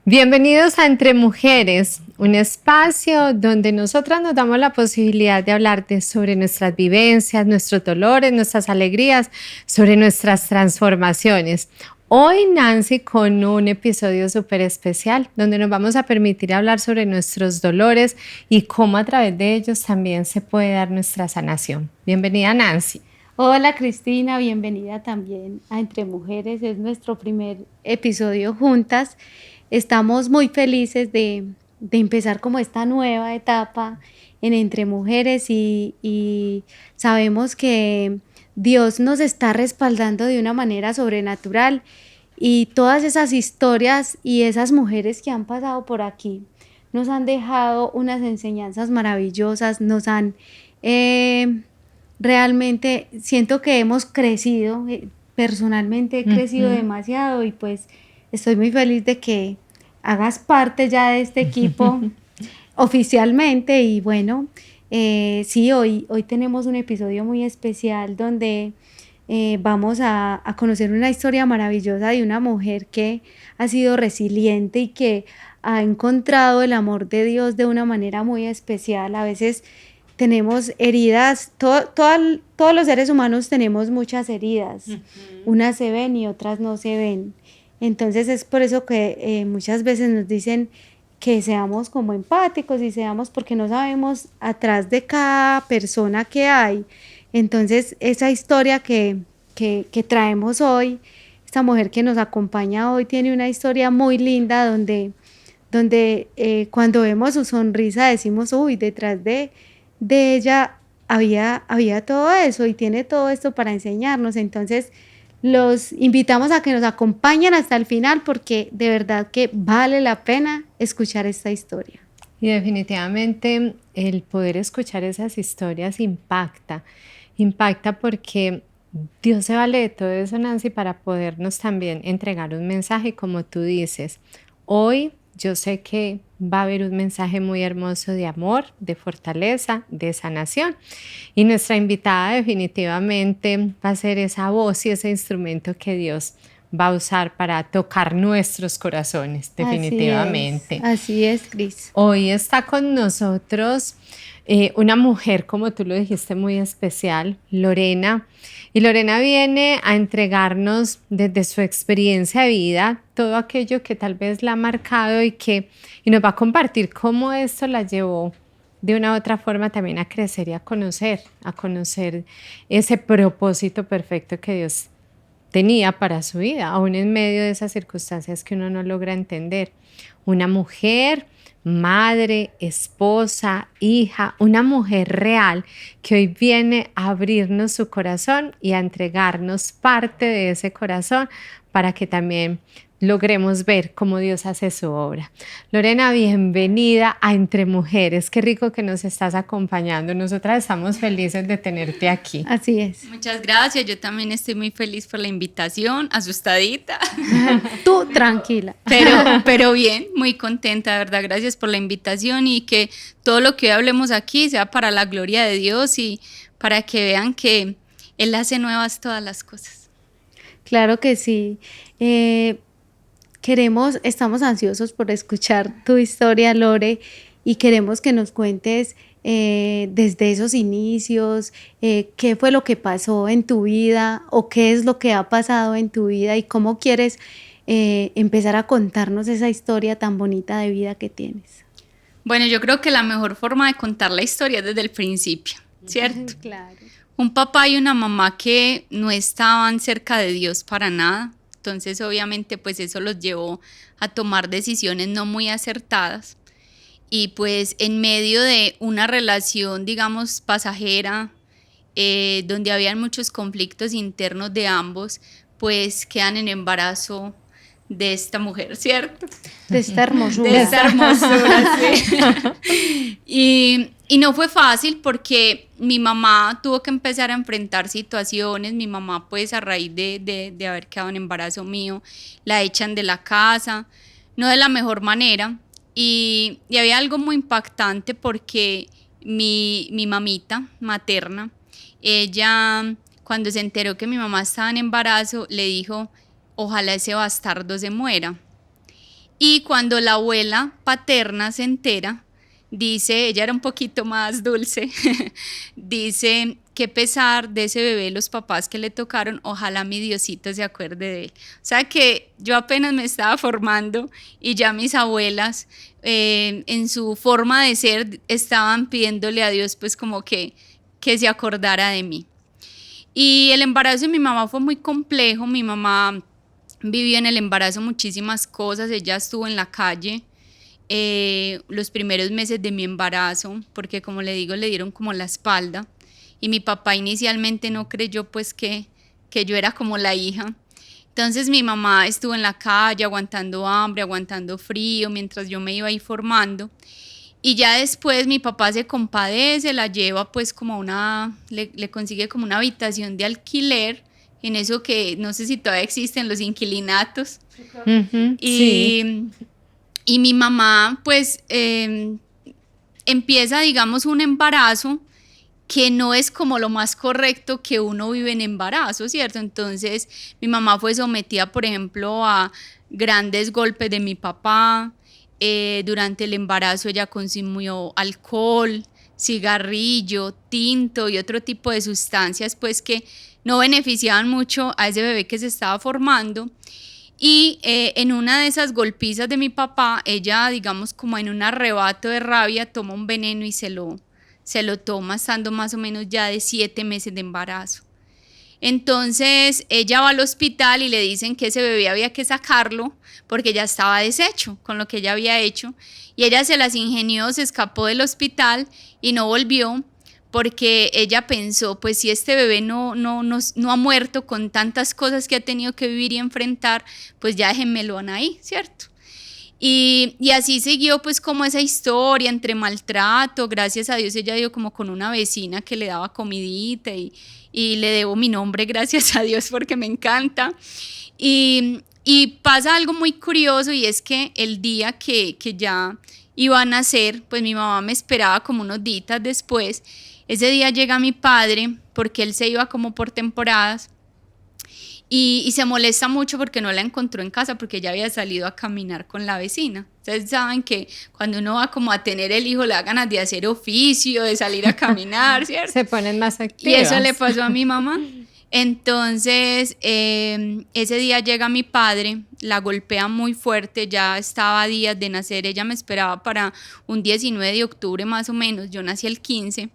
Bienvenidos a Entre Mujeres, un espacio donde nosotras nos damos la posibilidad de hablar sobre nuestras vivencias, nuestros dolores, nuestras alegrías, sobre nuestras transformaciones. Hoy Nancy con un episodio súper especial donde nos vamos a permitir hablar sobre nuestros dolores y cómo a través de ellos también se puede dar nuestra sanación. Bienvenida Nancy. Hola Cristina, bienvenida también a Entre Mujeres, es nuestro primer episodio juntas. Estamos muy felices de empezar como esta nueva etapa en Entre Mujeres y sabemos que Dios nos está respaldando de una manera sobrenatural y todas esas historias y esas mujeres que han pasado por aquí nos han dejado unas enseñanzas maravillosas, nos han realmente, siento que hemos crecido, personalmente he crecido demasiado y pues estoy muy feliz de que hagas parte ya de este equipo oficialmente y bueno, sí, hoy tenemos un episodio muy especial donde vamos a conocer una historia maravillosa de una mujer que ha sido resiliente y que ha encontrado el amor de Dios de una manera muy especial. A veces tenemos heridas, todos los seres humanos tenemos muchas heridas, unas se ven y otras no se ven. Entonces es por eso que muchas veces nos dicen que seamos como empáticos y seamos porque no sabemos atrás de cada persona que hay. Entonces esa historia que traemos hoy, esta mujer que nos acompaña hoy tiene una historia muy linda donde cuando vemos su sonrisa decimos, uy, detrás de ella había todo eso y tiene todo esto para enseñarnos. Entonces los invitamos a que nos acompañen hasta el final porque de verdad que vale la pena escuchar esta historia. Y definitivamente el poder escuchar esas historias impacta porque Dios se vale de todo eso, Nancy, para podernos también entregar un mensaje como tú dices. Hoy yo sé que va a haber un mensaje muy hermoso de amor, de fortaleza, de sanación. Y nuestra invitada definitivamente va a ser esa voz y ese instrumento que Dios va a usar para tocar nuestros corazones, definitivamente. Así es, Cris. Hoy está con nosotros una mujer, como tú lo dijiste, muy especial, Lorena. Y Lorena viene a entregarnos desde su experiencia de vida todo aquello que tal vez la ha marcado y nos va a compartir cómo esto la llevó de una u otra forma también a crecer y a conocer ese propósito perfecto que Dios tenía para su vida, aún en medio de esas circunstancias que uno no logra entender. Una mujer, madre, esposa, hija, una mujer real que hoy viene a abrirnos su corazón y a entregarnos parte de ese corazón para que también logremos ver cómo Dios hace su obra. Lorena, bienvenida a Entre Mujeres. Qué rico que nos estás acompañando. Nosotras estamos felices de tenerte aquí. Así es. Muchas gracias. Yo también estoy muy feliz por la invitación, asustadita. Tú tranquila. Pero bien, muy contenta, de verdad. Gracias por la invitación y que todo lo que hoy hablemos aquí sea para la gloria de Dios y para que vean que Él hace nuevas todas las cosas. Claro que sí. Estamos ansiosos por escuchar tu historia, Lore, y queremos que nos cuentes desde esos inicios, qué fue lo que pasó en tu vida o qué es lo que ha pasado en tu vida y cómo quieres empezar a contarnos esa historia tan bonita de vida que tienes. Bueno, yo creo que la mejor forma de contar la historia es desde el principio, ¿cierto? Claro. Un papá y una mamá que no estaban cerca de Dios para nada. Entonces, obviamente, pues eso los llevó a tomar decisiones no muy acertadas. Y pues en medio de una relación, digamos, pasajera, donde habían muchos conflictos internos de ambos, pues quedan en embarazo de esta mujer, ¿cierto? De esta hermosura. De esta hermosura, sí. Y no fue fácil porque mi mamá tuvo que empezar a enfrentar situaciones. Mi mamá, pues, a raíz de haber quedado en embarazo mío, la echan de la casa, no de la mejor manera. Y había algo muy impactante porque mi mamita materna, ella, cuando se enteró que mi mamá estaba en embarazo, le dijo, ojalá ese bastardo se muera. Y cuando la abuela paterna se entera, dice, ella era un poquito más dulce, dice, qué pesar de ese bebé, los papás que le tocaron, ojalá mi Diosito se acuerde de él. O sea que yo apenas me estaba formando y ya mis abuelas, en su forma de ser, estaban pidiéndole a Dios pues como que se acordara de mí. Y el embarazo de mi mamá fue muy complejo. Mi mamá vivió en el embarazo muchísimas cosas. Ella estuvo en la calle los primeros meses de mi embarazo, porque como le digo, le dieron como la espalda. Y mi papá inicialmente no creyó pues que yo era como la hija. Entonces mi mamá estuvo en la calle aguantando hambre, aguantando frío, mientras yo me iba ahí formando. Y ya después mi papá se compadece, la lleva pues como le consigue como una habitación de alquiler, en eso que no sé si todavía existen los inquilinatos. Uh-huh, sí. Y mi mamá pues empieza, digamos, un embarazo que no es como lo más correcto que uno vive en embarazo, ¿cierto? Entonces mi mamá fue sometida, por ejemplo, a grandes golpes de mi papá. Durante el embarazo ella consumió alcohol, cigarrillo, tinto y otro tipo de sustancias pues que no beneficiaban mucho a ese bebé que se estaba formando. Y en una de esas golpizas de mi papá, ella, digamos, como en un arrebato de rabia, toma un veneno y se lo toma estando más o menos ya de 7 meses de embarazo. Entonces ella va al hospital y le dicen que ese bebé había que sacarlo porque ya estaba deshecho con lo que ella había hecho. Y ella se las ingenió, se escapó del hospital y no volvió porque ella pensó, pues si este bebé no ha muerto con tantas cosas que ha tenido que vivir y enfrentar, pues ya déjenmelo ahí, ¿cierto? Y así siguió pues como esa historia entre maltrato. Gracias a Dios ella dio como con una vecina que le daba comidita y le debo mi nombre, gracias a Dios, porque me encanta. Y pasa algo muy curioso y es que el día que ya iba a nacer, pues mi mamá me esperaba como unos días después. Ese día llega mi padre porque él se iba como por temporadas. Y se molesta mucho porque no la encontró en casa porque ella había salido a caminar con la vecina. Ustedes saben que cuando uno va como a tener el hijo le da ganas de hacer oficio, de salir a caminar, ¿cierto? Se ponen más activas. Y eso le pasó a mi mamá. Entonces ese día llega mi padre, la golpea muy fuerte, ya estaba a días de nacer, ella me esperaba para un 19 de octubre más o menos, yo nací el 15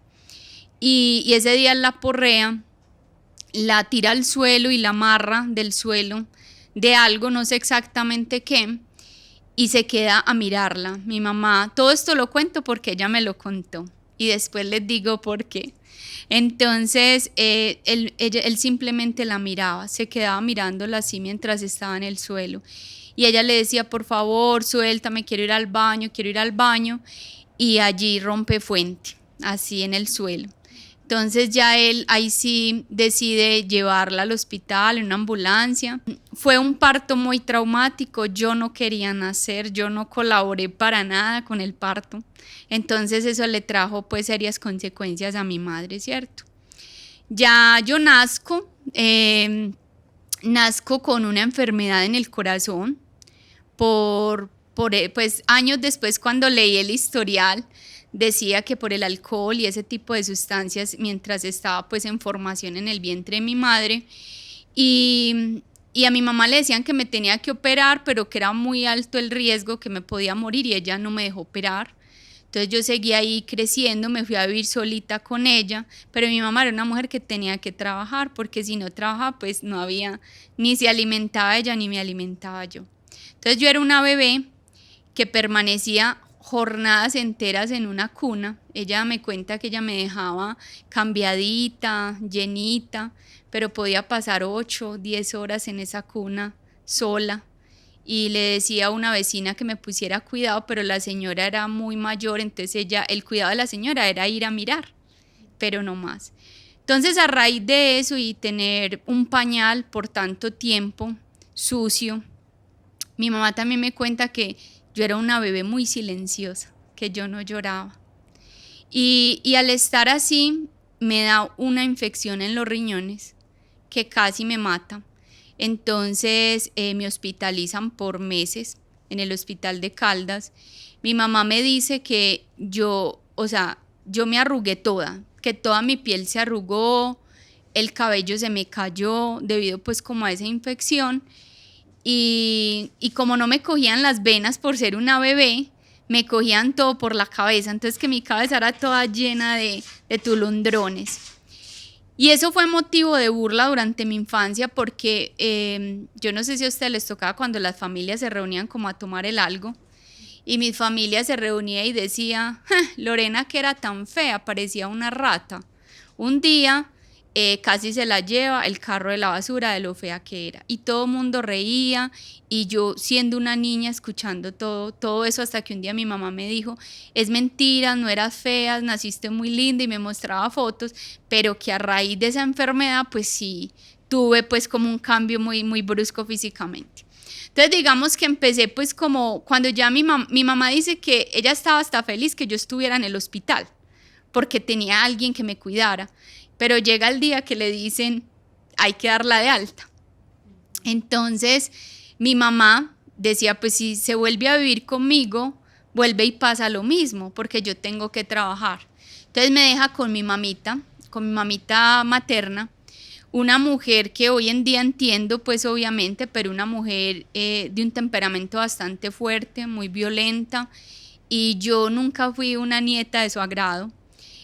y ese día la porrea, la tira al suelo y la amarra del suelo de algo, no sé exactamente qué, y se queda a mirarla. Mi mamá, todo esto lo cuento porque ella me lo contó y después les digo por qué. Entonces él simplemente la miraba, se quedaba mirándola así mientras estaba en el suelo y ella le decía, por favor, suéltame, quiero ir al baño, y allí rompe fuente, así en el suelo. Entonces ya él ahí sí decide llevarla al hospital en una ambulancia. Fue un parto muy traumático, yo no quería nacer, yo no colaboré para nada con el parto. Entonces eso le trajo pues serias consecuencias a mi madre, ¿cierto? Ya yo nazco con una enfermedad en el corazón pues años después cuando leí el historial decía que por el alcohol y ese tipo de sustancias mientras estaba pues en formación en el vientre de mi madre y a mi mamá le decían que me tenía que operar pero que era muy alto el riesgo, que me podía morir y ella no me dejó operar. Entonces yo seguí ahí creciendo, me fui a vivir solita con ella, pero mi mamá era una mujer que tenía que trabajar porque si no trabajaba pues no había, ni se alimentaba ella ni me alimentaba yo. Entonces yo era una bebé que permanecía jornadas enteras en una cuna. Ella me cuenta que ella me dejaba cambiadita, llenita, pero podía pasar 8, 10 horas en esa cuna sola y le decía a una vecina que me pusiera cuidado, pero la señora era muy mayor, entonces el cuidado de la señora era ir a mirar, pero no más. Entonces, a raíz de eso y tener un pañal por tanto tiempo sucio, mi mamá también me cuenta que yo era una bebé muy silenciosa, que yo no lloraba. Y al estar así, me da una infección en los riñones que casi me mata. Entonces me hospitalizan por meses en el hospital de Caldas. Mi mamá me dice que yo me arrugué toda, que toda mi piel se arrugó, el cabello se me cayó debido pues como a esa infección. Y como no me cogían las venas por ser una bebé, me cogían todo por la cabeza, entonces que mi cabeza era toda llena de tulondrones. Y eso fue motivo de burla durante mi infancia porque yo no sé si a ustedes les tocaba cuando las familias se reunían como a tomar el algo, y mi familia se reunía y decía, Lorena que era tan fea, parecía una rata. Un día casi se la lleva el carro de la basura de lo fea que era. Y todo el mundo reía y yo siendo una niña escuchando todo eso hasta que un día mi mamá me dijo, es mentira, no eras fea, naciste muy linda y me mostraba fotos, pero que a raíz de esa enfermedad pues sí tuve pues como un cambio muy, muy brusco físicamente. Entonces digamos que empecé pues como cuando ya mi mamá dice que ella estaba hasta feliz que yo estuviera en el hospital porque tenía alguien que me cuidara, pero llega el día que le dicen hay que darla de alta. Entonces mi mamá decía pues si se vuelve a vivir conmigo, vuelve y pasa lo mismo porque yo tengo que trabajar. Entonces me deja con mi mamita materna, una mujer que hoy en día entiendo pues obviamente, pero una mujer de un temperamento bastante fuerte, muy violenta, y yo nunca fui una nieta de su agrado.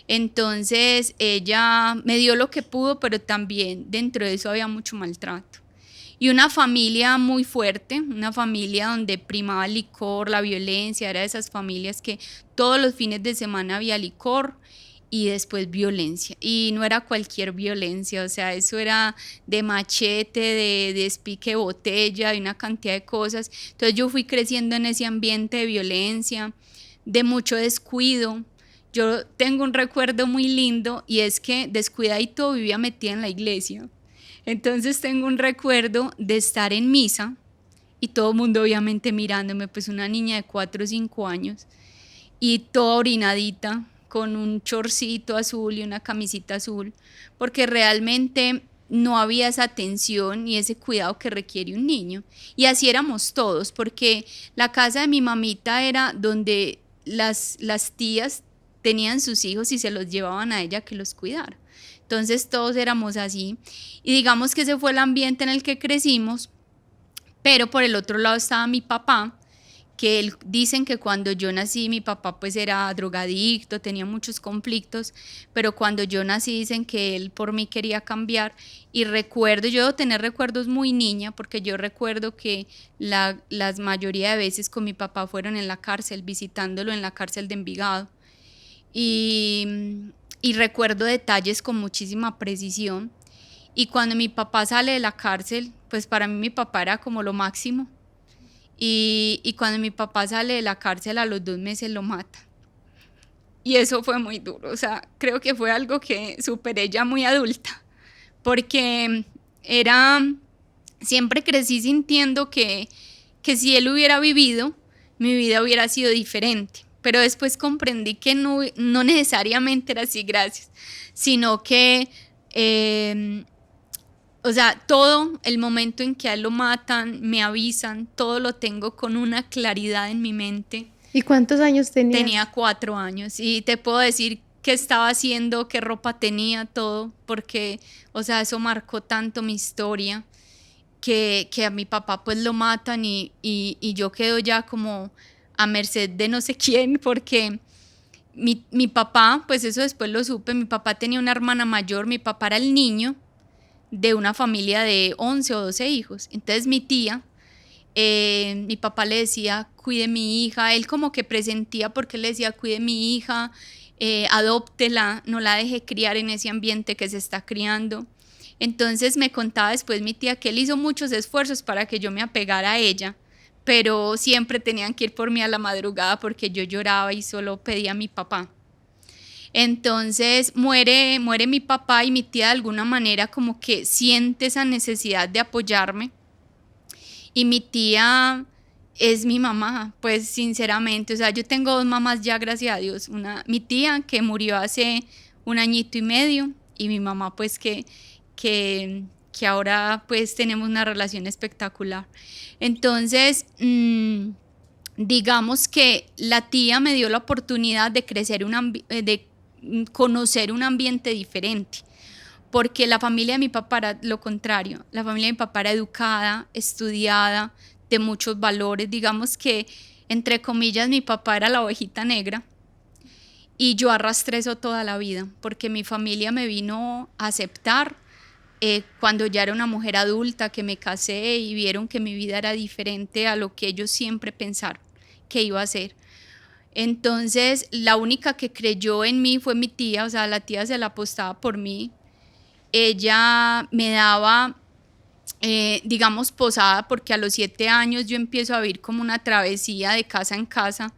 Entonces ella me dio lo que pudo, pero también dentro de eso había mucho maltrato. Y una familia muy fuerte, una familia donde primaba el licor, la violencia, era de esas familias que todos los fines de semana había licor y después violencia. Y no era cualquier violencia, o sea, eso era de machete, de despique de botella, de una cantidad de cosas. Entonces yo fui creciendo en ese ambiente de violencia, de mucho descuido. Yo tengo un recuerdo muy lindo y es que descuidadito vivía metida en la iglesia. Entonces tengo un recuerdo de estar en misa y todo el mundo obviamente mirándome, pues una niña de 4 o 5 años y toda orinadita con un chorcito azul y una camisita azul, porque realmente no había esa atención y ese cuidado que requiere un niño. Y así éramos todos, porque la casa de mi mamita era donde las tías tenían sus hijos y se los llevaban a ella que los cuidara. Entonces todos éramos así y digamos que ese fue el ambiente en el que crecimos, pero por el otro lado estaba mi papá, que dicen que cuando yo nací mi papá pues era drogadicto, tenía muchos conflictos, pero cuando yo nací dicen que él por mí quería cambiar y recuerdo, yo debo tener recuerdos muy niña porque yo recuerdo que las mayoría de veces con mi papá fueron en la cárcel, visitándolo en la cárcel de Envigado y recuerdo detalles con muchísima precisión y cuando mi papá sale de la cárcel, pues para mí mi papá era como lo máximo. Y cuando mi papá sale de la cárcel a los 2 meses lo matan. Y eso fue muy duro, o sea, creo que fue algo que superé ya muy adulta, porque siempre crecí sintiendo que si él hubiera vivido, mi vida hubiera sido diferente. Pero después comprendí que no necesariamente era así, gracias, sino que... o sea, todo el momento en que a él lo matan, me avisan, todo lo tengo con una claridad en mi mente. ¿Y cuántos años tenía? Tenía 4 años y te puedo decir qué estaba haciendo, qué ropa tenía, todo, porque, o sea, eso marcó tanto mi historia que a mi papá pues lo matan y yo quedo ya como a merced de no sé quién, porque mi papá, pues eso después lo supe, mi papá tenía una hermana mayor, mi papá era el niño de una familia de 11 o 12 hijos. Entonces mi tía, mi papá le decía, cuide mi hija, él como que presentía porque le decía, cuide mi hija, adóptela, no la deje criar en ese ambiente que se está criando. Entonces me contaba después mi tía que él hizo muchos esfuerzos para que yo me apegara a ella, pero siempre tenían que ir por mí a la madrugada porque yo lloraba y solo pedía a mi papá. Entonces muere mi papá y mi tía de alguna manera como que siente esa necesidad de apoyarme, y mi tía es mi mamá, pues sinceramente, o sea, yo tengo 2 mamás ya, gracias a Dios, mi tía que murió hace 1 añito y medio, y mi mamá pues que ahora pues tenemos una relación espectacular. Entonces, digamos que la tía me dio la oportunidad de crecer, de conocer un ambiente diferente, porque la familia de mi papá era lo contrario. La familia de mi papá era educada, estudiada, de muchos valores. Digamos que, entre comillas, mi papá era la ovejita negra, y yo arrastré eso toda la vida, porque mi familia me vino a aceptar cuando ya era una mujer adulta, que me casé y vieron que mi vida era diferente a lo que ellos siempre pensaron que iba a ser. Entonces, la única que creyó en mí fue mi tía, o sea, la tía se la apostaba por mí. Ella me daba, digamos, posada, porque a los 7 años yo empiezo a vivir como una travesía de casa en casa.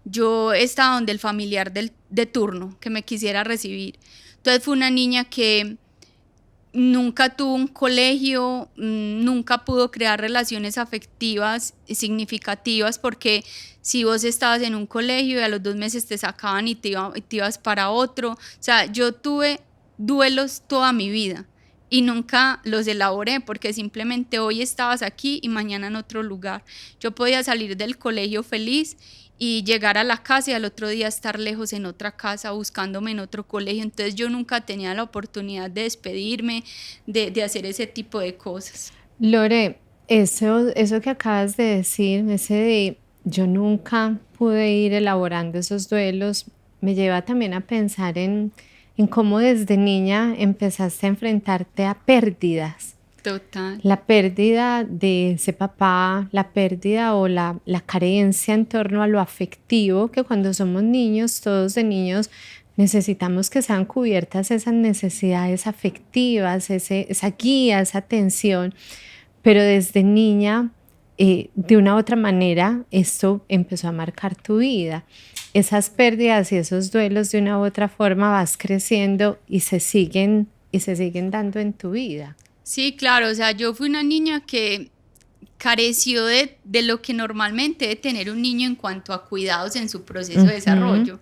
Yo estaba donde el familiar de turno que me quisiera recibir. Entonces fue una niña que nunca tuvo un colegio, nunca pudo crear relaciones afectivas significativas, porque si vos estabas en un colegio y a los 2 meses te sacaban y te ibas para otro. O sea, yo tuve duelos toda mi vida y nunca los elaboré, porque simplemente hoy estabas aquí y mañana en otro lugar. Yo podía salir del colegio feliz y llegar a la casa y al otro día estar lejos en otra casa, buscándome en otro colegio. Entonces yo nunca tenía la oportunidad de despedirme, de hacer ese tipo de cosas. Lore, eso que acabas de decir, ese de yo nunca pude ir elaborando esos duelos, me lleva también a pensar en cómo desde niña empezaste a enfrentarte a pérdidas. Total. La pérdida de ese papá, la pérdida o la carencia en torno a lo afectivo, que cuando somos niños, todos de niños, necesitamos que sean cubiertas esas necesidades afectivas, esa guía, esa atención. Pero desde niña, de una u otra manera, esto empezó a marcar tu vida. Esas pérdidas y esos duelos, de una u otra forma, vas creciendo y se siguen dando en tu vida. Sí, claro, o sea, yo fui una niña que careció de lo que normalmente debe tener un niño en cuanto a cuidados en su proceso de desarrollo.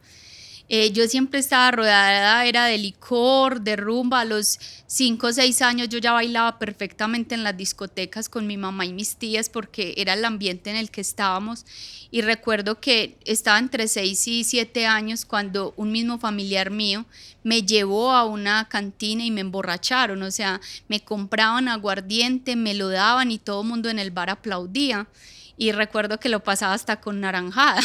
Yo siempre estaba rodeada, era de licor, de rumba. A los 5 o 6 años yo ya bailaba perfectamente en las discotecas con mi mamá y mis tías, porque era el ambiente en el que estábamos. Y recuerdo que estaba entre 6 y 7 años cuando un mismo familiar mío me llevó a una cantina y me emborracharon. O sea, me compraban aguardiente, me lo daban y todo el mundo en el bar aplaudía. Y recuerdo que lo pasaba hasta con naranjada.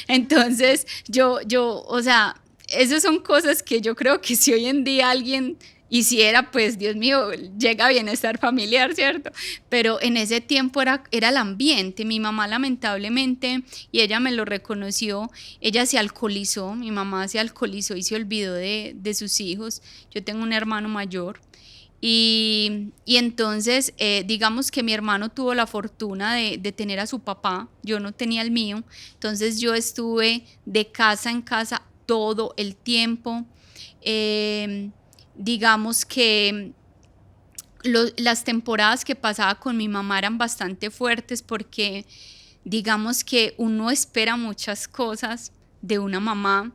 Entonces, o sea, esas son cosas que yo creo que si hoy en día alguien hiciera, pues Dios mío, llega a bienestar familiar, ¿cierto? Pero en ese tiempo era el ambiente. Mi mamá, lamentablemente, y ella me lo reconoció, ella se alcoholizó. Mi mamá se alcoholizó y se olvidó de sus hijos. Yo tengo un hermano mayor. Y entonces, digamos que mi hermano tuvo la fortuna de tener a su papá, yo no tenía el mío. Entonces yo estuve de casa en casa todo el tiempo. Digamos que las temporadas que pasaba con mi mamá eran bastante fuertes, porque digamos que uno espera muchas cosas de una mamá,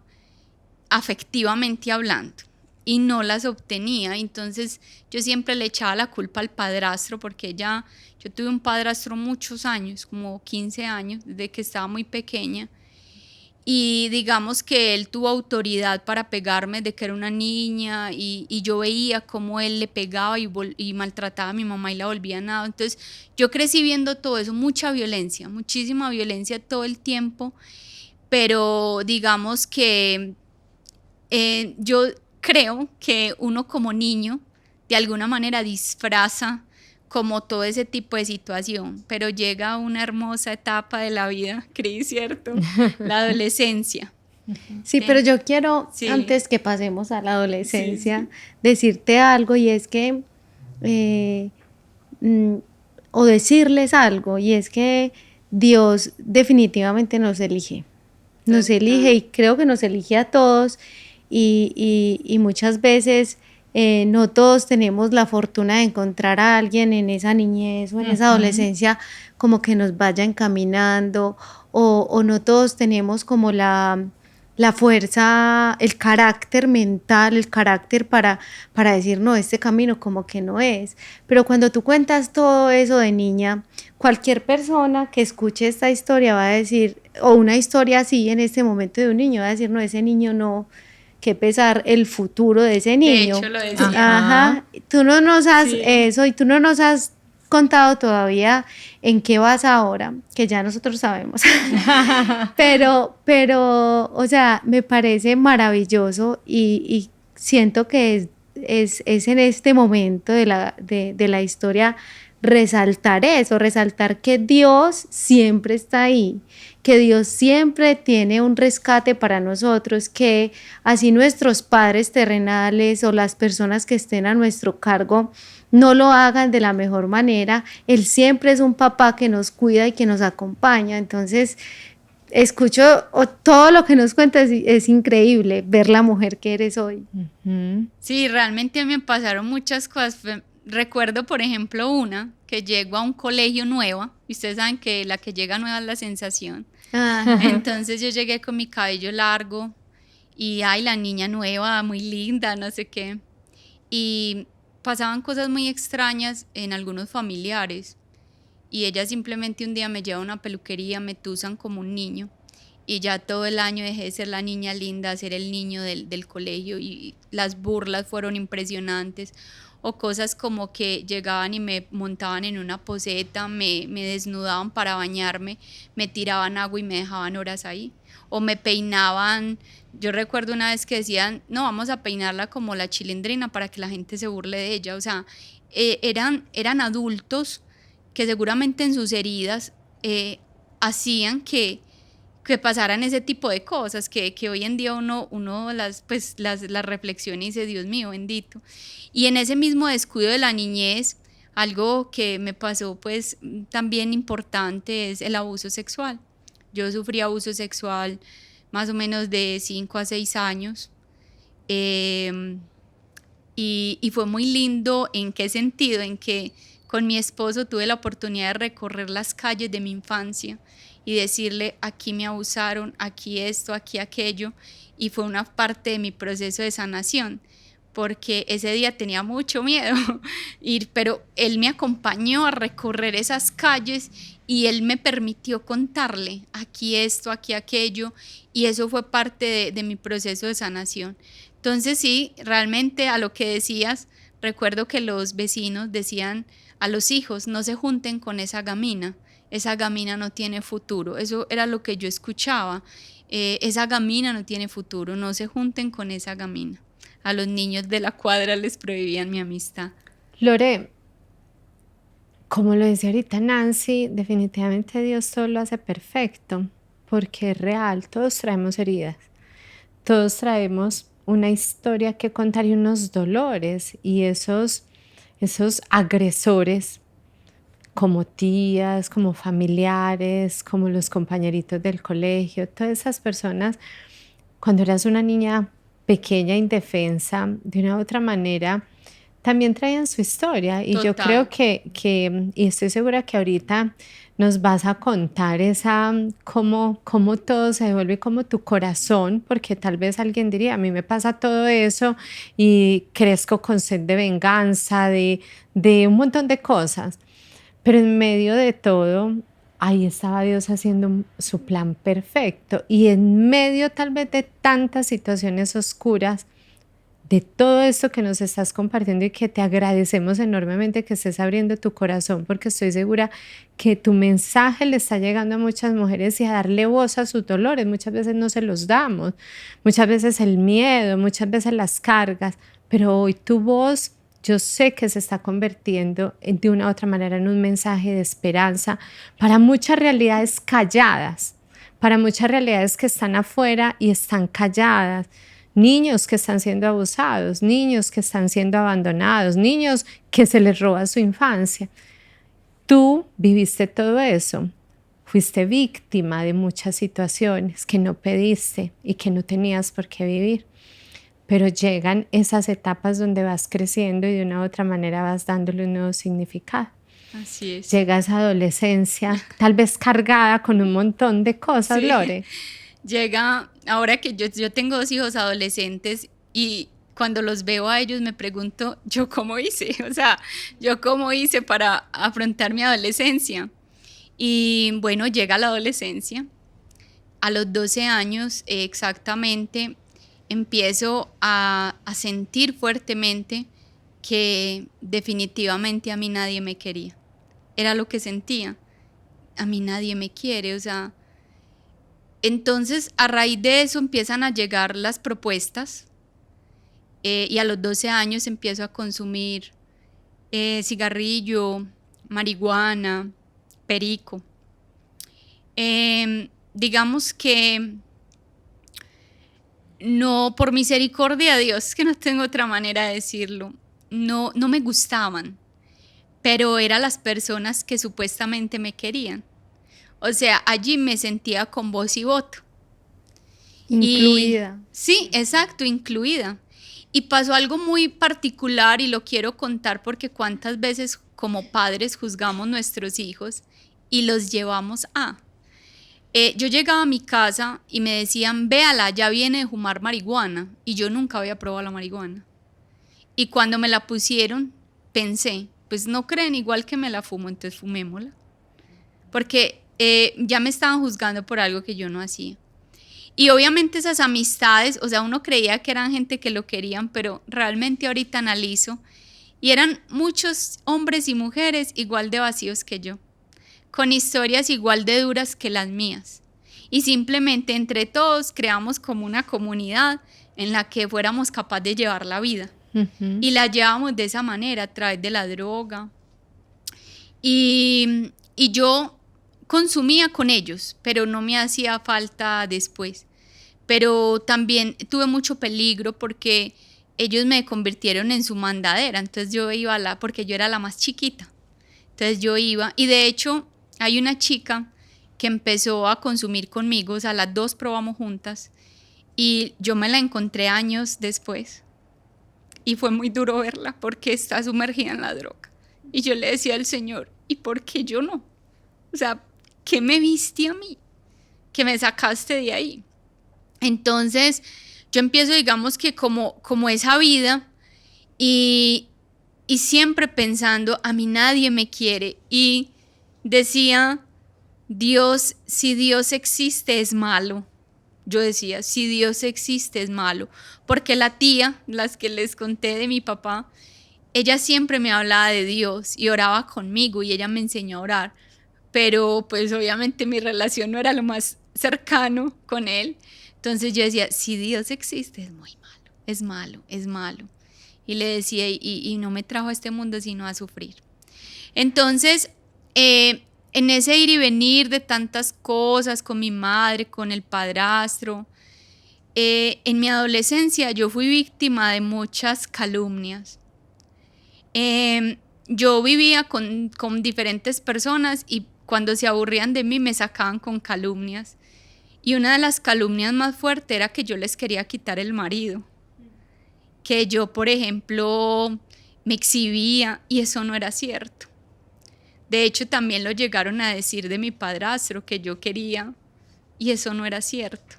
afectivamente hablando, y no las obtenía. Entonces yo siempre le echaba la culpa al padrastro, porque yo tuve un padrastro muchos años, como 15 años, desde que estaba muy pequeña, y digamos que él tuvo autoridad para pegarme de que era una niña, y yo veía cómo él le pegaba y maltrataba a mi mamá y la volvía nada. Entonces yo crecí viendo todo eso, mucha violencia, muchísima violencia todo el tiempo. Pero digamos que yo creo que uno como niño de alguna manera disfraza como todo ese tipo de situación, pero llega una hermosa etapa de la vida, Cris, ¿cierto? La adolescencia. Sí, pero yo quiero, antes que pasemos a la adolescencia, decirte algo, y es que, o decirles algo, y es que Dios definitivamente nos elige y creo que nos elige a todos y muchas veces no todos tenemos la fortuna de encontrar a alguien en esa niñez o en esa adolescencia como que nos vaya encaminando o no todos tenemos como la fuerza, el carácter mental, el carácter para decir, no, este camino como que no es. Pero cuando tú cuentas todo eso de niña, cualquier persona que escuche esta historia va a decir, o una historia así en este momento de un niño, va a decir, no, ese niño no, qué pesar el futuro de ese niño. De hecho, lo decía. Ajá, tú no nos has eso y tú no nos has contado todavía en qué vas ahora, que ya nosotros sabemos. pero, o sea, me parece maravilloso y siento que es en este momento de la historia resaltar eso, resaltar que Dios siempre está ahí, que Dios siempre tiene un rescate para nosotros, que así nuestros padres terrenales o las personas que estén a nuestro cargo no lo hagan de la mejor manera, Él siempre es un papá que nos cuida y que nos acompaña. Entonces, escucho todo lo que nos cuentas, es increíble ver la mujer que eres hoy. Sí, realmente me pasaron muchas cosas. Recuerdo, por ejemplo, una que llego a un colegio nueva, y ustedes saben que la que llega nueva es la sensación. Entonces yo llegué con mi cabello largo y, ay, la niña nueva, muy linda, no sé qué. Y pasaban cosas muy extrañas en algunos familiares. Y ella simplemente un día me lleva a una peluquería, me tusan como un niño. Y ya todo el año dejé de ser la niña linda, ser el niño del colegio. Y las burlas fueron impresionantes. O cosas como que llegaban y me montaban en una poceta, me desnudaban para bañarme, me tiraban agua y me dejaban horas ahí. O me peinaban, yo recuerdo una vez que decían, no, vamos a peinarla como la Chilindrina para que la gente se burle de ella. O sea, eran adultos que seguramente en sus heridas hacían que pasaran ese tipo de cosas, que hoy en día uno las reflexiona y dice, Dios mío, bendito. Y en ese mismo descuido de la niñez, algo que me pasó pues también importante es el abuso sexual. Yo sufrí abuso sexual más o menos de 5 a 6 años. Y fue muy lindo. ¿En qué sentido? En que con mi esposo tuve la oportunidad de recorrer las calles de mi infancia y decirle, aquí me abusaron, aquí esto, aquí aquello, y fue una parte de mi proceso de sanación, porque ese día tenía mucho miedo, pero él me acompañó a recorrer esas calles y él me permitió contarle, aquí esto, aquí aquello, y eso fue parte de mi proceso de sanación. Entonces sí, realmente a lo que decías, recuerdo que los vecinos decían a los hijos, no se junten con esa gamina no tiene futuro. Eso era lo que yo escuchaba. Esa gamina no tiene futuro, no se junten con esa gamina. A los niños de la cuadra les prohibían mi amistad. Lore, como lo decía ahorita Nancy, definitivamente Dios todo lo hace perfecto, porque es real, todos traemos heridas, todos traemos una historia que contar y unos dolores, y esos agresores, como tías, como familiares, como los compañeritos del colegio, todas esas personas, cuando eras una niña pequeña, indefensa, de una u otra manera, también traían su historia. Y yo creo que, y estoy segura que ahorita nos vas a contar cómo todo se devuelve, como tu corazón, porque tal vez alguien diría, a mí me pasa todo eso y crezco con sed de venganza, de un montón de cosas. Pero en medio de todo, ahí estaba Dios haciendo su plan perfecto. Y en medio tal vez de tantas situaciones oscuras, de todo esto que nos estás compartiendo y que te agradecemos enormemente que estés abriendo tu corazón, porque estoy segura que tu mensaje le está llegando a muchas mujeres y a darle voz a sus dolores. Muchas veces no se los damos, muchas veces el miedo, muchas veces las cargas, pero hoy tu voz, yo sé que se está convirtiendo de una u otra manera en un mensaje de esperanza para muchas realidades calladas, para muchas realidades que están afuera y están calladas. Niños que están siendo abusados, niños que están siendo abandonados, niños que se les roba su infancia. Tú viviste todo eso. fuiste víctima de muchas situaciones que no pediste y que no tenías por qué vivir. Pero llegan esas etapas donde vas creciendo y de una u otra manera vas dándole un nuevo significado. Así es. Llega esa adolescencia, tal vez cargada con un montón de cosas, Sí. Lore. Llega, ahora que yo tengo 2 hijos adolescentes y cuando los veo a ellos me pregunto, ¿yo cómo hice? O sea, ¿yo cómo hice para afrontar mi adolescencia? Y bueno, llega la adolescencia. A los 12 años exactamente empiezo a sentir fuertemente que definitivamente a mí nadie me quería. Era lo que sentía. A mí nadie me quiere, o sea. Entonces, a raíz de eso empiezan a llegar las propuestas y a los 12 años empiezo a consumir cigarrillo, marihuana, perico. Digamos que no, por misericordia de Dios, es que no tengo otra manera de decirlo, no me gustaban, pero eran las personas que supuestamente me querían. O sea, allí me sentía con voz y voto. Incluida. Sí, exacto, incluida. Y pasó algo muy particular y lo quiero contar porque cuántas veces como padres juzgamos nuestros hijos y los llevamos a. Yo llegaba a mi casa y me decían, véala, ya viene de fumar marihuana. Y yo nunca había probado la marihuana. Y cuando me la pusieron, pensé, pues no creen igual que me la fumo, entonces fumémosla. Porque ya me estaban juzgando por algo que yo no hacía. Y obviamente esas amistades, o sea, uno creía que eran gente que lo querían, pero realmente ahorita analizo y eran muchos hombres y mujeres igual de vacíos que yo, con historias igual de duras que las mías. Y simplemente entre todos creamos como una comunidad en la que fuéramos capaces de llevar la vida. Y la llevamos de esa manera, a través de la droga. Y yo consumía con ellos, pero no me hacía falta después. Pero también tuve mucho peligro porque ellos me convirtieron en su mandadera. Entonces yo iba porque yo era la más chiquita. Entonces yo iba, y de hecho hay una chica que empezó a consumir conmigo, o sea, las 2 probamos juntas, y yo me la encontré años después. Y fue muy duro verla porque está sumergida en la droga. Y yo le decía al Señor, ¿y por qué yo no? O sea, ¿qué me viste a mí? Que me sacaste de ahí. Entonces, yo empiezo, digamos que como esa vida y siempre pensando, a mí nadie me quiere. Y decía, Dios, si Dios existe es malo. Yo decía, si Dios existe es malo. Porque la tía, las que les conté de mi papá, ella siempre me hablaba de Dios y oraba conmigo y ella me enseñó a orar. Pero pues obviamente mi relación no era lo más cercano con él. Entonces yo decía, si Dios existe es muy malo, es malo, es malo. Y le decía, y no me trajo a este mundo sino a sufrir. Entonces, en ese ir y venir de tantas cosas con mi madre, con el padrastro, en mi adolescencia yo fui víctima de muchas calumnias. Yo vivía con diferentes personas y cuando se aburrían de mí me sacaban con calumnias. Y una de las calumnias más fuertes era que yo les quería quitar el marido. Que yo, por ejemplo, me exhibía y eso no era cierto. De hecho, también lo llegaron a decir de mi padrastro que yo quería y eso no era cierto.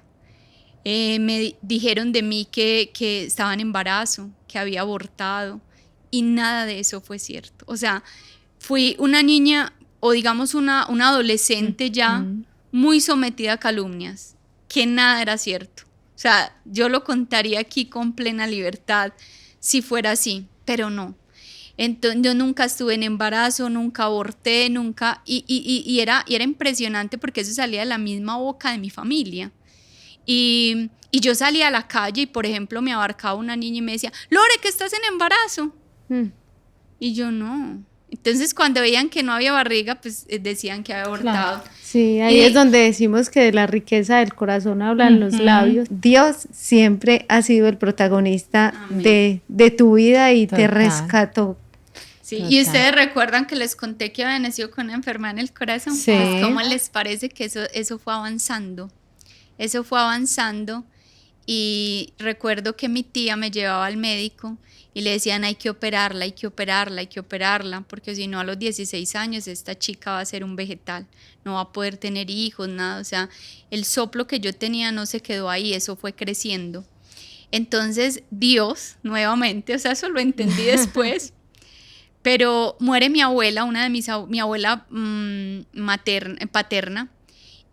Me dijeron de mí que estaba en embarazo, que había abortado y nada de eso fue cierto. O sea, fui una niña o digamos una adolescente ya muy sometida a calumnias, que nada era cierto. O sea, yo lo contaría aquí con plena libertad si fuera así, pero no. Entonces, yo nunca estuve en embarazo, nunca aborté, nunca, y era impresionante porque eso salía de la misma boca de mi familia. Y yo salía a la calle y, por ejemplo, me abarcaba una niña y me decía, Lore, que estás en embarazo. Y yo no. Entonces, cuando veían que no había barriga, pues decían que había abortado. Claro. Sí, ahí es donde decimos que de la riqueza del corazón hablan los labios. Dios siempre ha sido el protagonista de tu vida y te rescató. Sí, Total. y ustedes recuerdan que les conté que había nacido con una enfermedad en el corazón. Sí. Pues, ¿cómo les parece que eso fue avanzando? Eso fue avanzando y recuerdo que mi tía me llevaba al médico y le decían hay que operarla, hay que operarla, hay que operarla, porque si no a los 16 años esta chica va a ser un vegetal, no va a poder tener hijos, nada, o sea, el soplo que yo tenía no se quedó ahí, eso fue creciendo. Entonces Dios, nuevamente, o sea, eso lo entendí después, pero muere mi abuela, mi abuela paterna,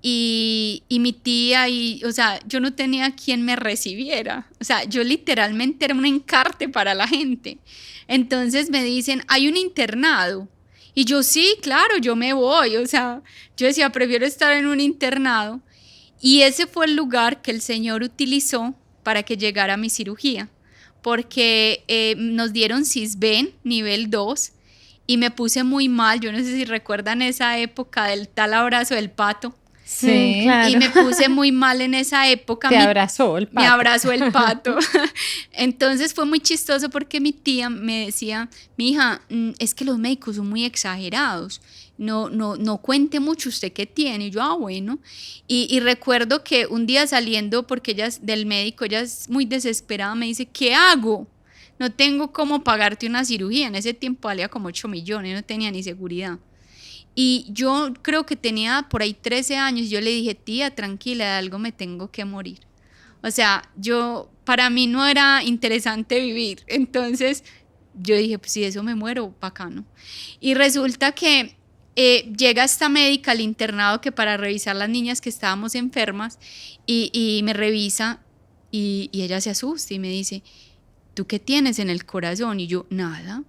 y mi tía, o sea, yo no tenía quien me recibiera, o sea, yo literalmente era un encarte para la gente. Entonces me dicen, hay un internado, y yo sí, claro, yo me voy, o sea, yo decía, prefiero estar en un internado, y ese fue el lugar que el Señor utilizó para que llegara mi cirugía, porque nos dieron Cisben nivel 2 y me puse muy mal, yo no sé si recuerdan esa época del tal abrazo del pato. Sí, claro. Y me puse muy mal en esa época. Te abrazó el pato. Me abrazó el pato. Entonces fue muy chistoso porque mi tía me decía, mi hija, es que los médicos son muy exagerados. No cuente mucho usted qué tiene. Y yo, bueno. Y recuerdo que un día saliendo, porque del médico, ella es muy desesperada, me dice, ¿qué hago? No tengo cómo pagarte una cirugía. En ese tiempo valía como 8 millones, no tenía ni seguridad. Y yo creo que tenía por ahí 13 años, yo le dije, tía, tranquila, de algo me tengo que morir. O sea, para mí no era interesante vivir. Entonces yo dije, pues si de eso me muero, bacano. Y resulta que llega esta médica al internado que para revisar las niñas que estábamos enfermas y me revisa y ella se asusta y me dice, ¿tú qué tienes en el corazón? Y yo, nada,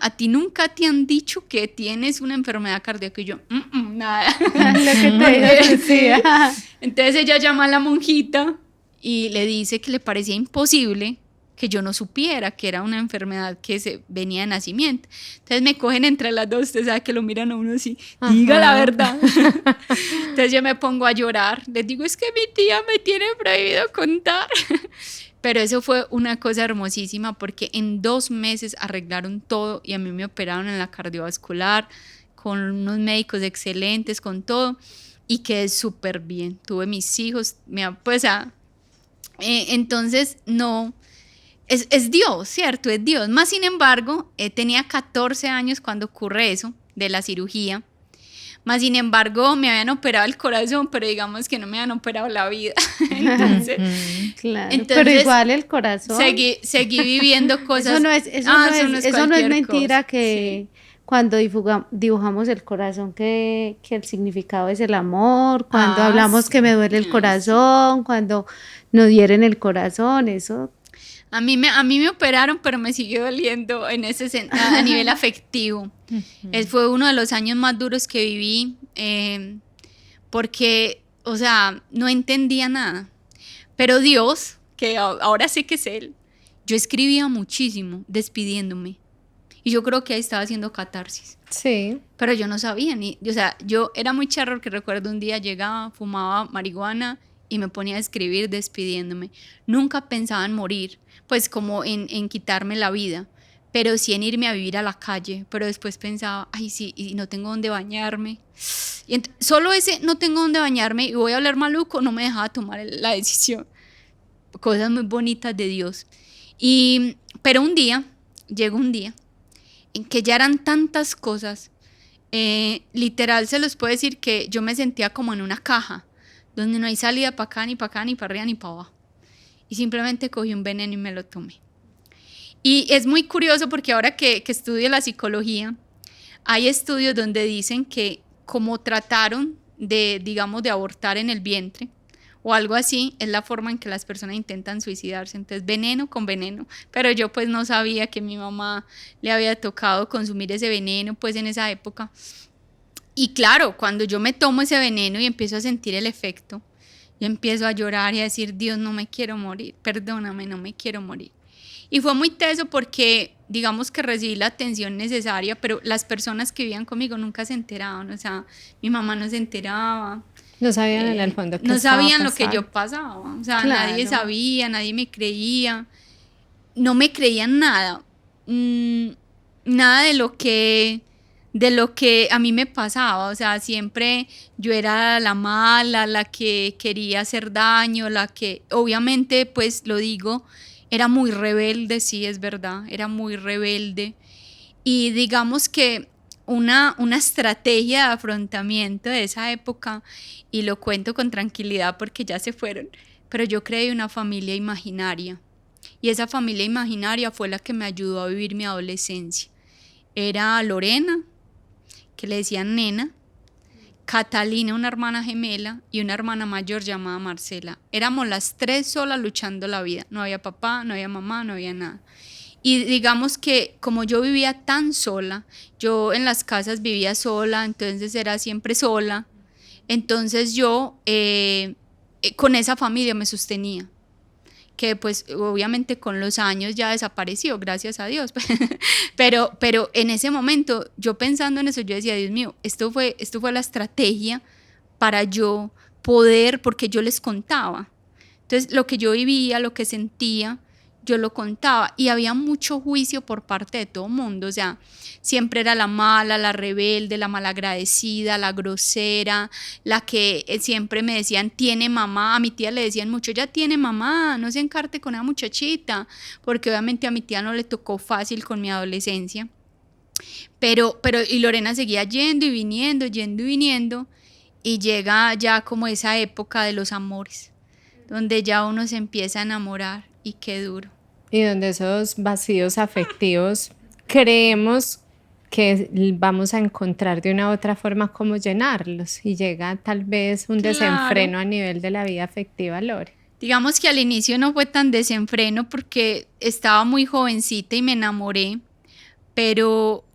a ti nunca te han dicho que tienes una enfermedad cardíaca. Y yo, nada. Lo que te digo, decía. Entonces ella llama a la monjita y le dice que le parecía imposible que yo no supiera que era una enfermedad que se venía de nacimiento. Entonces me cogen entre las dos, usted sabe que lo miran a uno así, diga la verdad. Entonces yo me pongo a llorar, les digo, es que mi tía me tiene prohibido contar. Pero eso fue una cosa hermosísima porque en 2 meses arreglaron todo y a mí me operaron en la cardiovascular con unos médicos excelentes, con todo, y quedé súper bien. Tuve mis hijos, entonces no, es Dios, ¿cierto? Es Dios. Más sin embargo, tenía 14 años cuando ocurre eso de la cirugía. Más sin embargo, me habían operado el corazón, pero digamos que no me habían operado la vida. Entonces, claro, pero igual el corazón. Seguí viviendo cosas. Eso no es mentira cosa. que sí. Cuando dibujamos el corazón, que el significado es el amor, cuando hablamos que me duele el corazón, cuando nos hieren el corazón, eso. A mí me operaron, pero me siguió doliendo a nivel afectivo. Fue uno de los años más duros que viví, porque, o sea, no entendía nada. Pero Dios, que ahora sé que es Él, yo escribía muchísimo despidiéndome. Y yo creo que ahí estaba haciendo catarsis. Sí. Pero yo no sabía, yo era muy charro, que recuerdo un día llegaba, fumaba marihuana y me ponía a escribir despidiéndome. Nunca pensaba en morir, pues como en quitarme la vida, pero sí en irme a vivir a la calle. Pero después pensaba, ay sí, y no tengo dónde bañarme. Y solo ese no tengo dónde bañarme y voy a hablar maluco no me dejaba tomar la decisión. Cosas muy bonitas de Dios. Pero llegó un día en que ya eran tantas cosas, literal se los puedo decir que yo me sentía como en una caja, donde no hay salida para acá, ni para acá, ni para arriba, ni para abajo. Y simplemente cogí un veneno y me lo tomé. Y es muy curioso porque ahora que estudio la psicología, hay estudios donde dicen que como trataron de abortar en el vientre, o algo así, es la forma en que las personas intentan suicidarse. Entonces, veneno con veneno. Pero yo pues no sabía que mi mamá le había tocado consumir ese veneno pues en esa época. Y claro, cuando yo me tomo ese veneno y empiezo a sentir el efecto, yo empiezo a llorar y a decir, Dios, no me quiero morir, perdóname, no me quiero morir. Y fue muy teso porque, digamos que recibí la atención necesaria, pero las personas que vivían conmigo nunca se enteraban, o sea, mi mamá no se enteraba. No sabían en el fondo qué no estaba sabían lo pasando. que yo pasaba, o sea, Claro. nadie sabía, nadie me creía, no me creían nada. nada de lo que a mí me pasaba, o sea, siempre yo era la mala, la que quería hacer daño, la que, obviamente, pues lo digo, era muy rebelde, sí, es verdad, era muy rebelde. Y digamos que una estrategia de afrontamiento de esa época, y lo cuento con tranquilidad porque ya se fueron, pero yo creé una familia imaginaria. Y esa familia imaginaria fue la que me ayudó a vivir mi adolescencia. Era Lorena, que le decían Nena, Catalina, una hermana gemela, y una hermana mayor llamada Marcela. Éramos las tres solas luchando la vida. No había papá, no había mamá, no había nada. Y digamos que como yo vivía tan sola, yo en las casas vivía sola, entonces era siempre sola, entonces yo con esa familia me sostenía, que pues obviamente con los años ya desapareció, gracias a Dios, pero en ese momento yo pensando en eso, yo decía, Dios mío, esto fue la estrategia para yo poder, porque yo les contaba. Entonces lo que yo vivía, lo que sentía, yo lo contaba y había mucho juicio por parte de todo el mundo, o sea, siempre era la mala, la rebelde, la malagradecida, la grosera, la que siempre me decían, tiene mamá, a mi tía le decían mucho, ya tiene mamá, no se encarte con esa muchachita, porque obviamente a mi tía no le tocó fácil con mi adolescencia, pero y Lorena seguía yendo y viniendo, y llega ya como esa época de los amores, donde ya uno se empieza a enamorar y qué duro. Y donde esos vacíos afectivos creemos que vamos a encontrar de una u otra forma cómo llenarlos y llega tal vez un desenfreno a nivel de la vida afectiva, Lore. Digamos que al inicio no fue tan desenfreno porque estaba muy jovencita y me enamoré, pero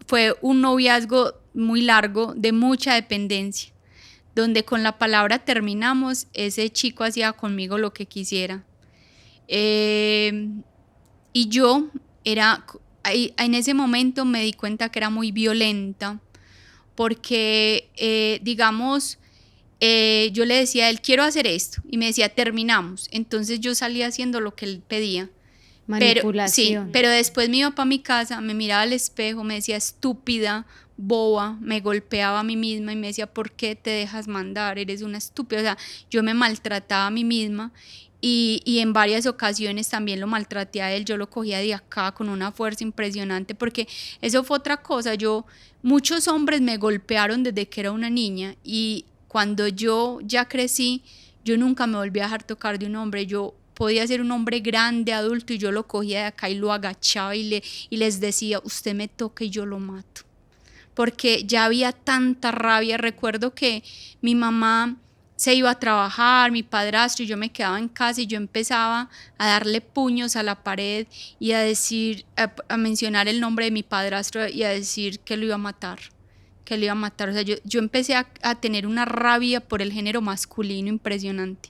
fue un noviazgo muy largo de mucha dependencia, donde con la palabra terminamos, ese chico hacía conmigo lo que quisiera. Y yo en ese momento me di cuenta que era muy violenta, porque digamos, yo le decía a él, quiero hacer esto, y me decía, terminamos. Entonces yo salía haciendo lo que él pedía. Manipulación. Pero después me iba para mi casa, me miraba al espejo, me decía, estúpida, boba, me golpeaba a mí misma y me decía, ¿por qué te dejas mandar? Eres una estúpida. O sea, yo me maltrataba a mí misma. Y en varias ocasiones también lo maltraté a él, yo lo cogía de acá con una fuerza impresionante, porque eso fue otra cosa, muchos hombres me golpearon desde que era una niña, y cuando yo ya crecí, yo nunca me volví a dejar tocar de un hombre, yo podía ser un hombre grande, adulto, y yo lo cogía de acá y lo agachaba y les decía, usted me toca y yo lo mato, porque ya había tanta rabia. Recuerdo que mi mamá se iba a trabajar, mi padrastro, y yo me quedaba en casa y yo empezaba a darle puños a la pared y a decir, a mencionar el nombre de mi padrastro y a decir que lo iba a matar, que lo iba a matar. O sea, yo empecé a tener una rabia por el género masculino impresionante.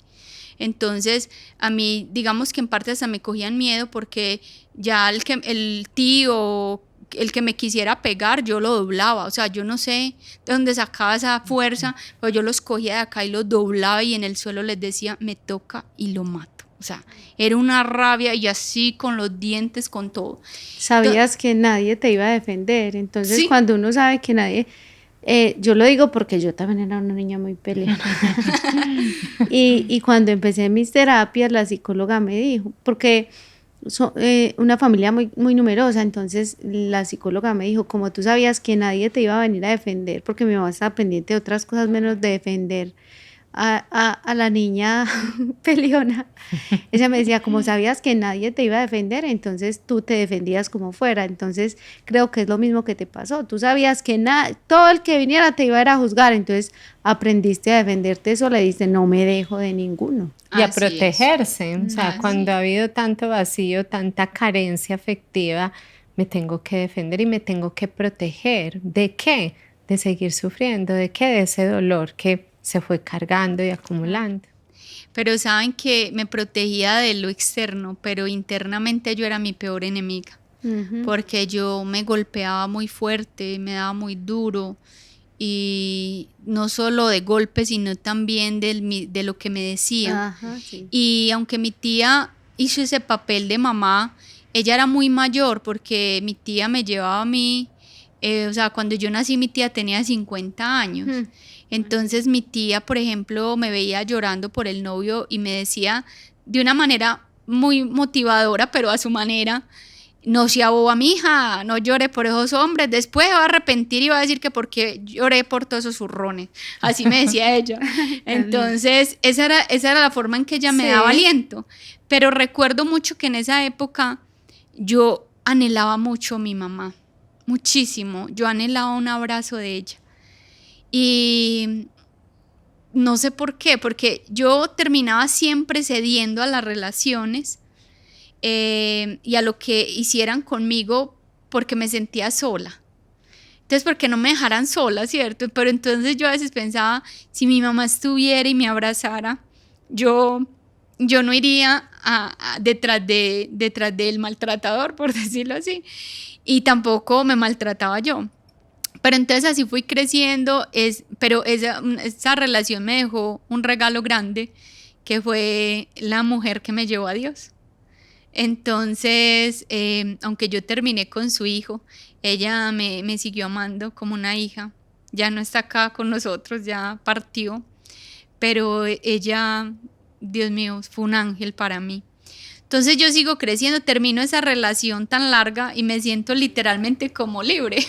Entonces, a mí, digamos que en parte hasta me cogían miedo, porque ya el tío, el que me quisiera pegar, yo lo doblaba, o sea, yo no sé de dónde sacaba esa fuerza, pero yo los cogía de acá y los doblaba y en el suelo les decía, me toca y lo mato. O sea, era una rabia, y así con los dientes, con todo. Sabías que nadie te iba a defender, entonces ¿Sí? Cuando uno sabe que nadie, yo lo digo porque yo también era una niña muy peleona. y cuando empecé mis terapias, la psicóloga me dijo, porque una familia muy, muy numerosa, entonces la psicóloga me dijo, como tú sabías que nadie te iba a venir a defender, porque mi mamá estaba pendiente de otras cosas menos de defender a la niña peleona, ella me decía, como sabías que nadie te iba a defender, entonces tú te defendías como fuera. Entonces creo que es lo mismo que te pasó, tú sabías que todo el que viniera te iba a ir a juzgar, entonces aprendiste a defenderte sola y dijiste, no me dejo de ninguno. Y a Así protegerse, o sea, Así cuando ha habido tanto vacío, tanta carencia afectiva, me tengo que defender y me tengo que proteger. ¿De qué? De seguir sufriendo, ¿de qué? De ese dolor que se fue cargando y acumulando. Pero saben que me protegía de lo externo, pero internamente yo era mi peor enemiga, porque yo me golpeaba muy fuerte, me daba muy duro, y no solo de golpes, sino también de lo que me decía. Ajá, sí. Y aunque mi tía hizo ese papel de mamá ella era muy mayor porque mi tía me llevaba a mí, o sea, cuando yo nací mi tía tenía 50 años. Entonces mi tía, por ejemplo, me veía llorando por el novio y me decía de una manera muy motivadora, pero a su manera: no se aboba, mija, no llore por esos hombres, después va a arrepentir y va a decir que porque lloré por todos esos zurrones. Así me decía ella. Entonces, esa era la forma en que ella me daba aliento. Pero recuerdo mucho que en esa época yo anhelaba mucho a mi mamá, muchísimo. Yo anhelaba un abrazo de ella. Y no sé por qué, porque yo terminaba siempre cediendo a las relaciones y a lo que hicieran conmigo porque me sentía sola. Entonces, porque no me dejaran sola, ¿cierto? Pero entonces yo a veces pensaba, si mi mamá estuviera y me abrazara, yo no iría detrás del maltratador, por decirlo así, y tampoco me maltrataba yo. Pero entonces así fui creciendo, pero esa relación me dejó un regalo grande, que fue la mujer que me llevó a Dios. Entonces, aunque yo terminé con su hijo, ella me siguió amando como una hija. Ya no está acá con nosotros, ya partió, pero ella, Dios mío, fue un ángel para mí. Entonces yo sigo creciendo, termino esa relación tan larga y me siento literalmente como libre.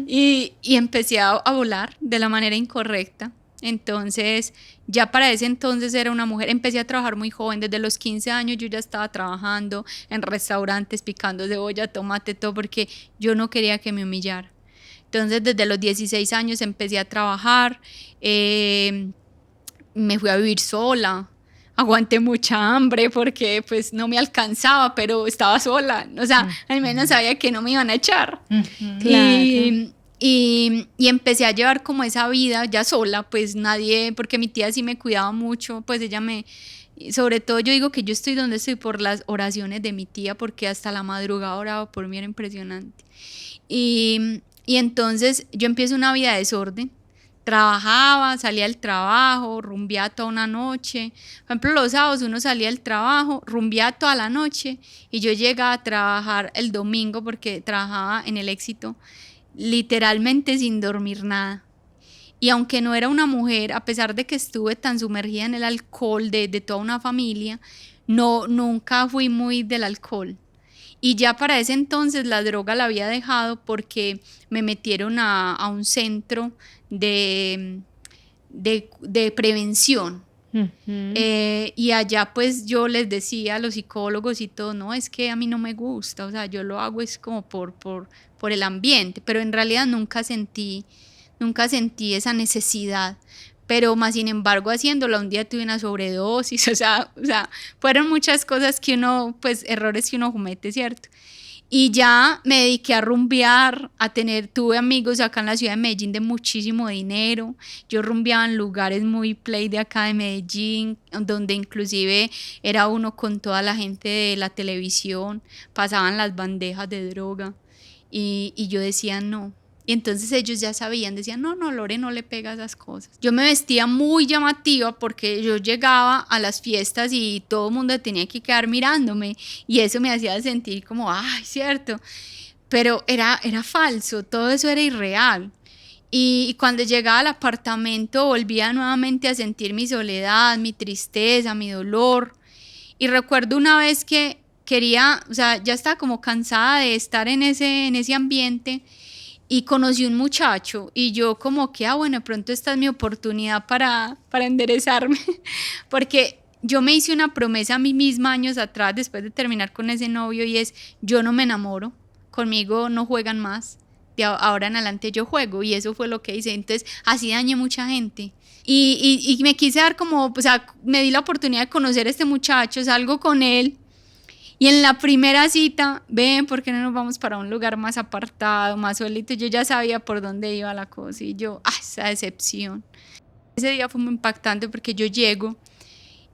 y empecé a volar de la manera incorrecta. Entonces, ya para ese entonces era una mujer, empecé a trabajar muy joven, desde los 15 años yo ya estaba trabajando en restaurantes, picando cebolla, tomate, todo, porque yo no quería que me humillara. Entonces, desde los 16 años empecé a trabajar, me fui a vivir sola, aguanté mucha hambre porque pues no me alcanzaba, pero estaba sola, o sea, al menos sabía que no me iban a echar. Claro. Y empecé a llevar como esa vida ya sola, pues nadie, porque mi tía sí me cuidaba mucho, pues ella sobre todo yo digo que yo estoy donde estoy por las oraciones de mi tía, porque hasta la madrugada oraba por mí, era impresionante. Y entonces yo empiezo una vida de desorden. Trabajaba, salía del trabajo, rumbeaba toda una noche. Por ejemplo, los sábados uno salía del trabajo, rumbeaba toda la noche y yo llegaba a trabajar el domingo porque trabajaba en El Éxito, literalmente sin dormir nada. Y aunque no era una mujer, a pesar de que estuve tan sumergida en el alcohol de toda una familia, nunca fui muy del alcohol. Y ya para ese entonces la droga la había dejado porque me metieron a un centro de prevención. Y allá pues yo les decía a los psicólogos y todo, no, es que a mí no me gusta, o sea, yo lo hago es como por el ambiente, pero en realidad nunca sentí esa necesidad. Pero más sin embargo haciéndolo, un día tuve una sobredosis, o sea, fueron muchas cosas que uno, pues errores que uno comete, ¿cierto? Y ya me dediqué a rumbear, tuve amigos acá en la ciudad de Medellín de muchísimo dinero. Yo rumbeaba en lugares muy play de acá de Medellín, donde inclusive era uno con toda la gente de la televisión, pasaban las bandejas de droga y yo decía no. Y entonces ellos ya sabían, decían, no, Lore no le pega esas cosas. Yo me vestía muy llamativa porque yo llegaba a las fiestas y todo el mundo tenía que quedar mirándome y eso me hacía sentir como, ay, cierto. Pero era falso, todo eso era irreal. Y cuando llegaba al apartamento volvía nuevamente a sentir mi soledad, mi tristeza, mi dolor. Y recuerdo una vez que quería, o sea, ya estaba como cansada de estar en ese ambiente. Y conocí un muchacho y yo como que, bueno, de pronto esta es mi oportunidad para enderezarme, porque yo me hice una promesa a mí misma años atrás, después de terminar con ese novio, y es, yo no me enamoro, conmigo no juegan más, de ahora en adelante yo juego, y eso fue lo que hice. Entonces así dañé mucha gente. Y me quise dar como, o sea, me di la oportunidad de conocer a este muchacho, salgo con él. Y en la primera cita, ven, ¿por qué no nos vamos para un lugar más apartado, más solito? Yo ya sabía por dónde iba la cosa y yo, esa decepción. Ese día fue muy impactante porque yo llego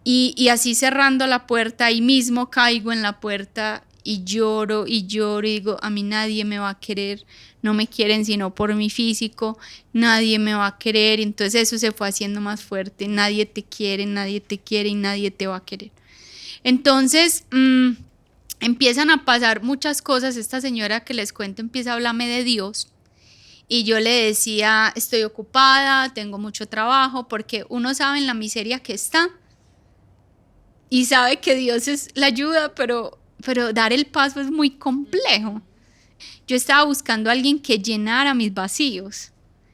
y así cerrando la puerta, ahí mismo caigo en la puerta y lloro y digo, a mí nadie me va a querer, no me quieren sino por mi físico, nadie me va a querer. Entonces eso se fue haciendo más fuerte, nadie te quiere y nadie te va a querer. Entonces, empiezan a pasar muchas cosas. Esta señora que les cuento empieza a hablarme de Dios. Y yo le decía, estoy ocupada, tengo mucho trabajo, porque uno sabe en la miseria que está y sabe que Dios es la ayuda, pero dar el paso es muy complejo. Yo estaba buscando a alguien que llenara mis vacíos.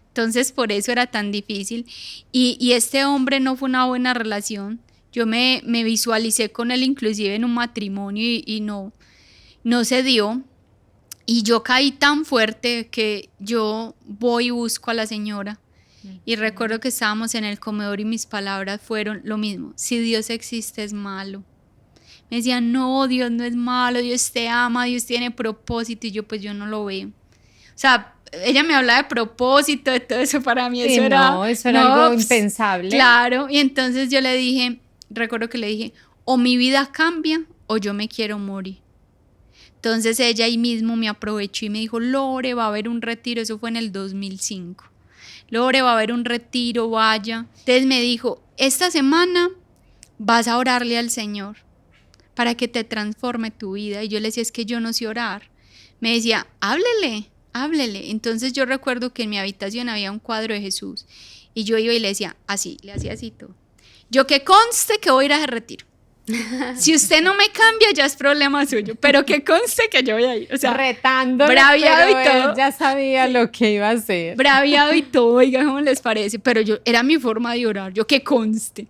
Entonces por eso era tan difícil. Y este hombre no fue una buena relación. Yo me visualicé con él inclusive en un matrimonio y no se dio. Y yo caí tan fuerte que yo voy y busco a la señora. Y recuerdo que estábamos en el comedor y mis palabras fueron lo mismo: si Dios existe es malo. Me decían, no, Dios no es malo, Dios te ama, Dios tiene propósito. Y yo, pues yo no lo veo. O sea, ella me hablaba de propósito, de todo eso. Para mí Sí, eso era algo impensable. Claro, y entonces yo le dije, recuerdo que le dije, o mi vida cambia o yo me quiero morir. Entonces ella ahí mismo me aprovechó y me dijo, Lore, va a haber un retiro. Eso fue en el 2005. Lore, va a haber un retiro, vaya. Entonces me dijo, esta semana vas a orarle al Señor para que te transforme tu vida. Y yo le decía, es que yo no sé orar. Me decía, háblele. Entonces yo recuerdo que en mi habitación había un cuadro de Jesús. Y yo iba y le decía, así, le hacía así todo. Yo que conste que voy a ir a ese retiro. Si usted no me cambia, ya es problema suyo, pero que conste que yo voy a ir. O sea, retando, braviado y todo. Él ya sabía lo que iba a hacer. Braviado y todo, oiga, ¿cómo les parece? Pero era mi forma de orar, yo que conste.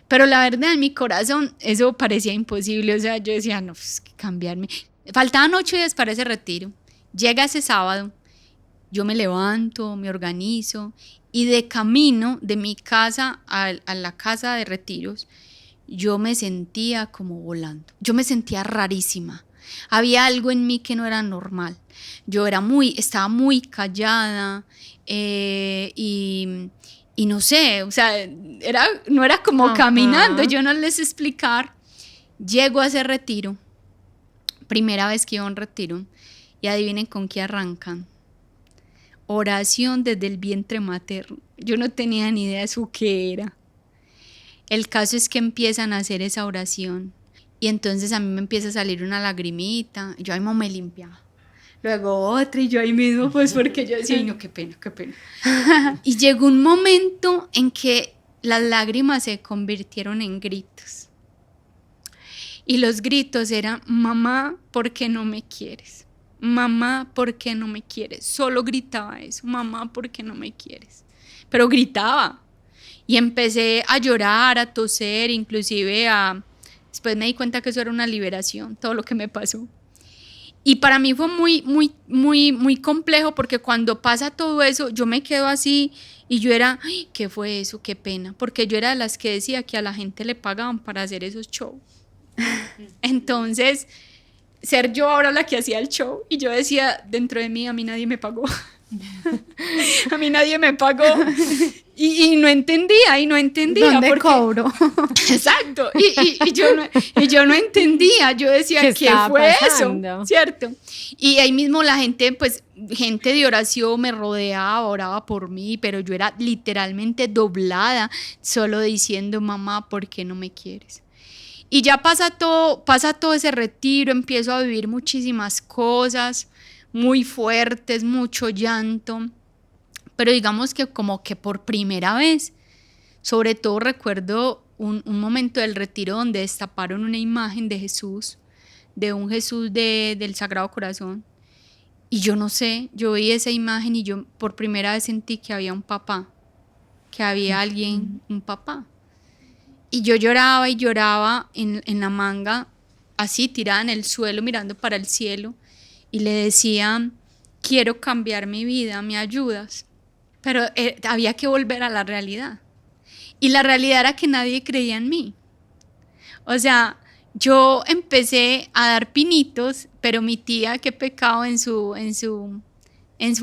Pero la verdad, en mi corazón, eso parecía imposible. O sea, yo decía, no, pues que cambiarme. Faltaban 8 días para ese retiro. Llega ese sábado, yo me levanto, me organizo, y de camino de mi casa a la casa de retiros, yo me sentía como volando. Yo me sentía rarísima. Había algo en mí que no era normal. Yo estaba muy callada y no sé, o sea, no era como caminando. Yo no les explicar. Llego a ese retiro, primera vez que iba a un retiro, y adivinen con qué arrancan. Oración desde el vientre materno. Yo no tenía ni idea de eso qué era. El caso es que empiezan a hacer esa oración y entonces a mí me empieza a salir una lagrimita, yo ahí mismo me limpiaba, luego otra y yo ahí mismo, pues porque yo decía, no, qué pena. Y llegó un momento en que las lágrimas se convirtieron en gritos. Y los gritos eran, mamá, ¿por qué no me quieres? Mamá, ¿por qué no me quieres? Solo gritaba eso, mamá, ¿por qué no me quieres? Pero gritaba. Y empecé a llorar, a toser, inclusive después me di cuenta que eso era una liberación, todo lo que me pasó. Y para mí fue muy complejo, porque cuando pasa todo eso, yo me quedo así y yo era, ay, ¿qué fue eso? Qué pena. Porque yo era de las que decía que a la gente le pagaban para hacer esos shows. Entonces, ser yo ahora la que hacía el show, y yo decía dentro de mí, a mí nadie me pagó. A mí nadie me pagó. Y no entendía. ¿Dónde cobro? Exacto. Y yo no entendía. Yo decía, ¿qué fue pasando? Eso? ¿Cierto? Y ahí mismo la gente, pues, gente de oración me rodeaba, oraba por mí, pero yo era literalmente doblada, solo diciendo, mamá, ¿por qué no me quieres? Y ya pasa todo ese retiro, empiezo a vivir muchísimas cosas muy fuertes, mucho llanto, pero digamos que como que por primera vez, sobre todo recuerdo un momento del retiro donde destaparon una imagen de Jesús, de un Jesús del Sagrado Corazón, y yo no sé, yo vi esa imagen y yo por primera vez sentí que había un papá, que había alguien, un papá, y yo lloraba y lloraba en la manga, así tirada en el suelo mirando para el cielo, y le decía, quiero cambiar mi vida, ¿me ayudas? Pero había que volver a la realidad. Y la realidad era que nadie creía en mí. O sea, yo empecé a dar pinitos, pero mi tía, que pecado en su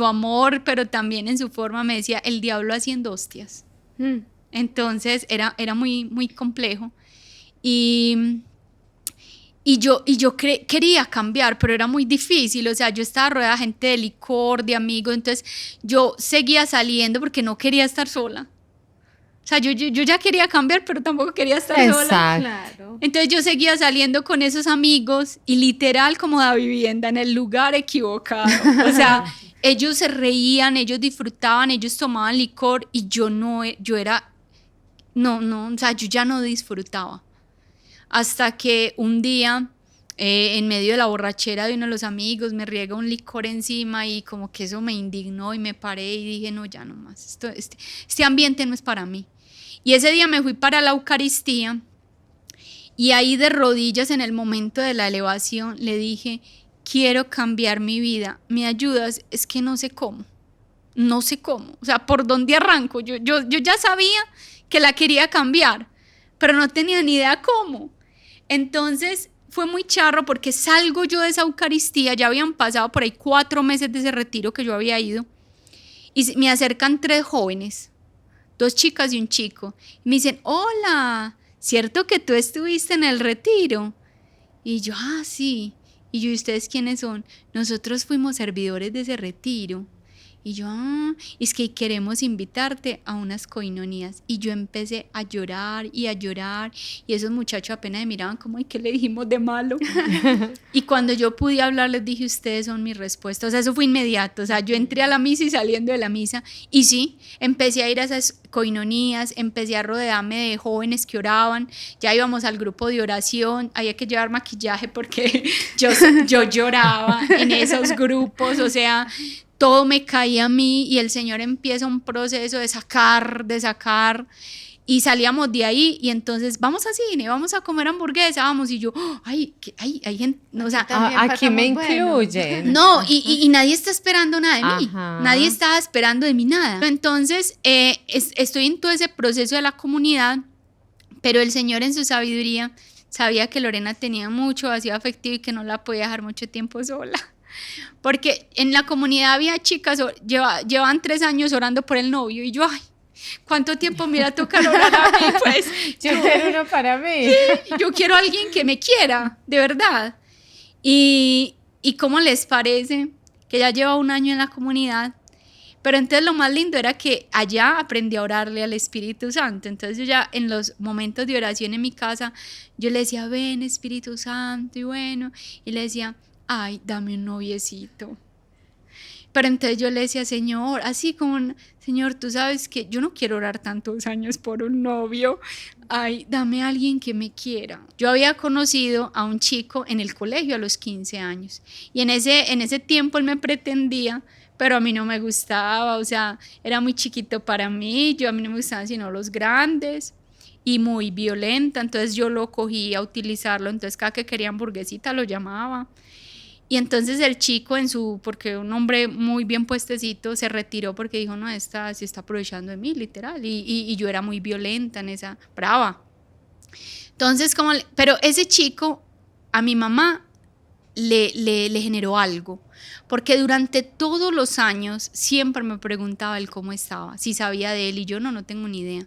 amor, pero también en su forma, me decía, el diablo haciendo hostias. Entonces era muy complejo. Y yo quería cambiar, pero era muy difícil. O sea, yo estaba rodeada de gente de licor, de amigos, entonces yo seguía saliendo porque no quería estar sola. O sea, yo ya quería cambiar, pero tampoco quería estar sola. Exacto. Claro. Entonces yo seguía saliendo con esos amigos y literal como da vivienda en el lugar equivocado. O sea, ellos se reían, ellos disfrutaban, ellos tomaban licor y yo no, yo era, no, o sea, yo ya no disfrutaba. Hasta que un día, en medio de la borrachera de uno de los amigos, me riega un licor encima y como que eso me indignó y me paré y dije, no, ya no más, este ambiente no es para mí. Y ese día me fui para la Eucaristía y ahí de rodillas en el momento de la elevación le dije, quiero cambiar mi vida, ¿me ayudas? Es que no sé cómo, o sea, ¿por dónde arranco? Yo ya sabía que la quería cambiar, pero no tenía ni idea cómo. Entonces fue muy charro porque salgo yo de esa Eucaristía, ya habían pasado por ahí 4 meses de ese retiro que yo había ido, y me acercan 3 jóvenes, 2 chicas y un chico, y me dicen, hola, ¿cierto que tú estuviste en el retiro? Y yo, sí. Y yo, ¿y ustedes quiénes son? Nosotros fuimos servidores de ese retiro. Y yo, es que queremos invitarte a unas coinonías. Y yo empecé a llorar y esos muchachos apenas me miraban como, ¿y qué le dijimos de malo? Y cuando yo pude hablar les dije, ustedes son mi respuesta. O sea, eso fue inmediato. O sea, yo entré a la misa y saliendo de la misa. Y sí, empecé a ir a esas coinonías, empecé a rodearme de jóvenes que oraban. Ya íbamos al grupo de oración. Había que llevar maquillaje porque yo lloraba en esos grupos. O sea, todo me caía a mí y el Señor empieza un proceso de sacar y salíamos de ahí y entonces vamos a cine, vamos a comer hamburguesa, vamos y yo, hay gente, o sea, aquí me incluyen. no, y nadie está esperando nada de mí, Ajá. nadie estaba esperando de mí nada. Entonces estoy en todo ese proceso de la comunidad, pero el Señor en su sabiduría sabía que Lorena tenía mucho vacío afectivo y que no la podía dejar mucho tiempo sola. Porque en la comunidad había chicas, llevaban 3 años orando por el novio y yo, ¿cuánto tiempo me irá a tocar orar a mí? Pues Yo quiero uno para mí. sí, yo quiero a alguien que me quiera, de verdad. Y ¿cómo les parece? Que ya lleva 1 año en la comunidad, pero entonces lo más lindo era que allá aprendí a orarle al Espíritu Santo. Entonces yo ya en los momentos de oración en mi casa, yo le decía, ven Espíritu Santo, y bueno, y le decía, dame un noviecito. Pero entonces yo le decía, Señor, así como, Señor, tú sabes que yo no quiero orar tantos años por un novio. Dame a alguien que me quiera. Yo había conocido a un chico en el colegio a los 15 años. Y en ese tiempo él me pretendía, pero a mí no me gustaba. O sea, era muy chiquito para mí. A mí no me gustaban sino los grandes. Y muy violenta. Entonces yo lo cogí a utilizarlo. Entonces cada que quería hamburguesita lo llamaba. Y entonces el chico porque un hombre muy bien puestecito se retiró porque dijo, no, esta se está aprovechando de mí, literal, y yo era muy violenta en esa, brava. Entonces, pero ese chico a mi mamá le generó algo, porque durante todos los años siempre me preguntaba él cómo estaba, si sabía de él, y yo no tengo ni idea.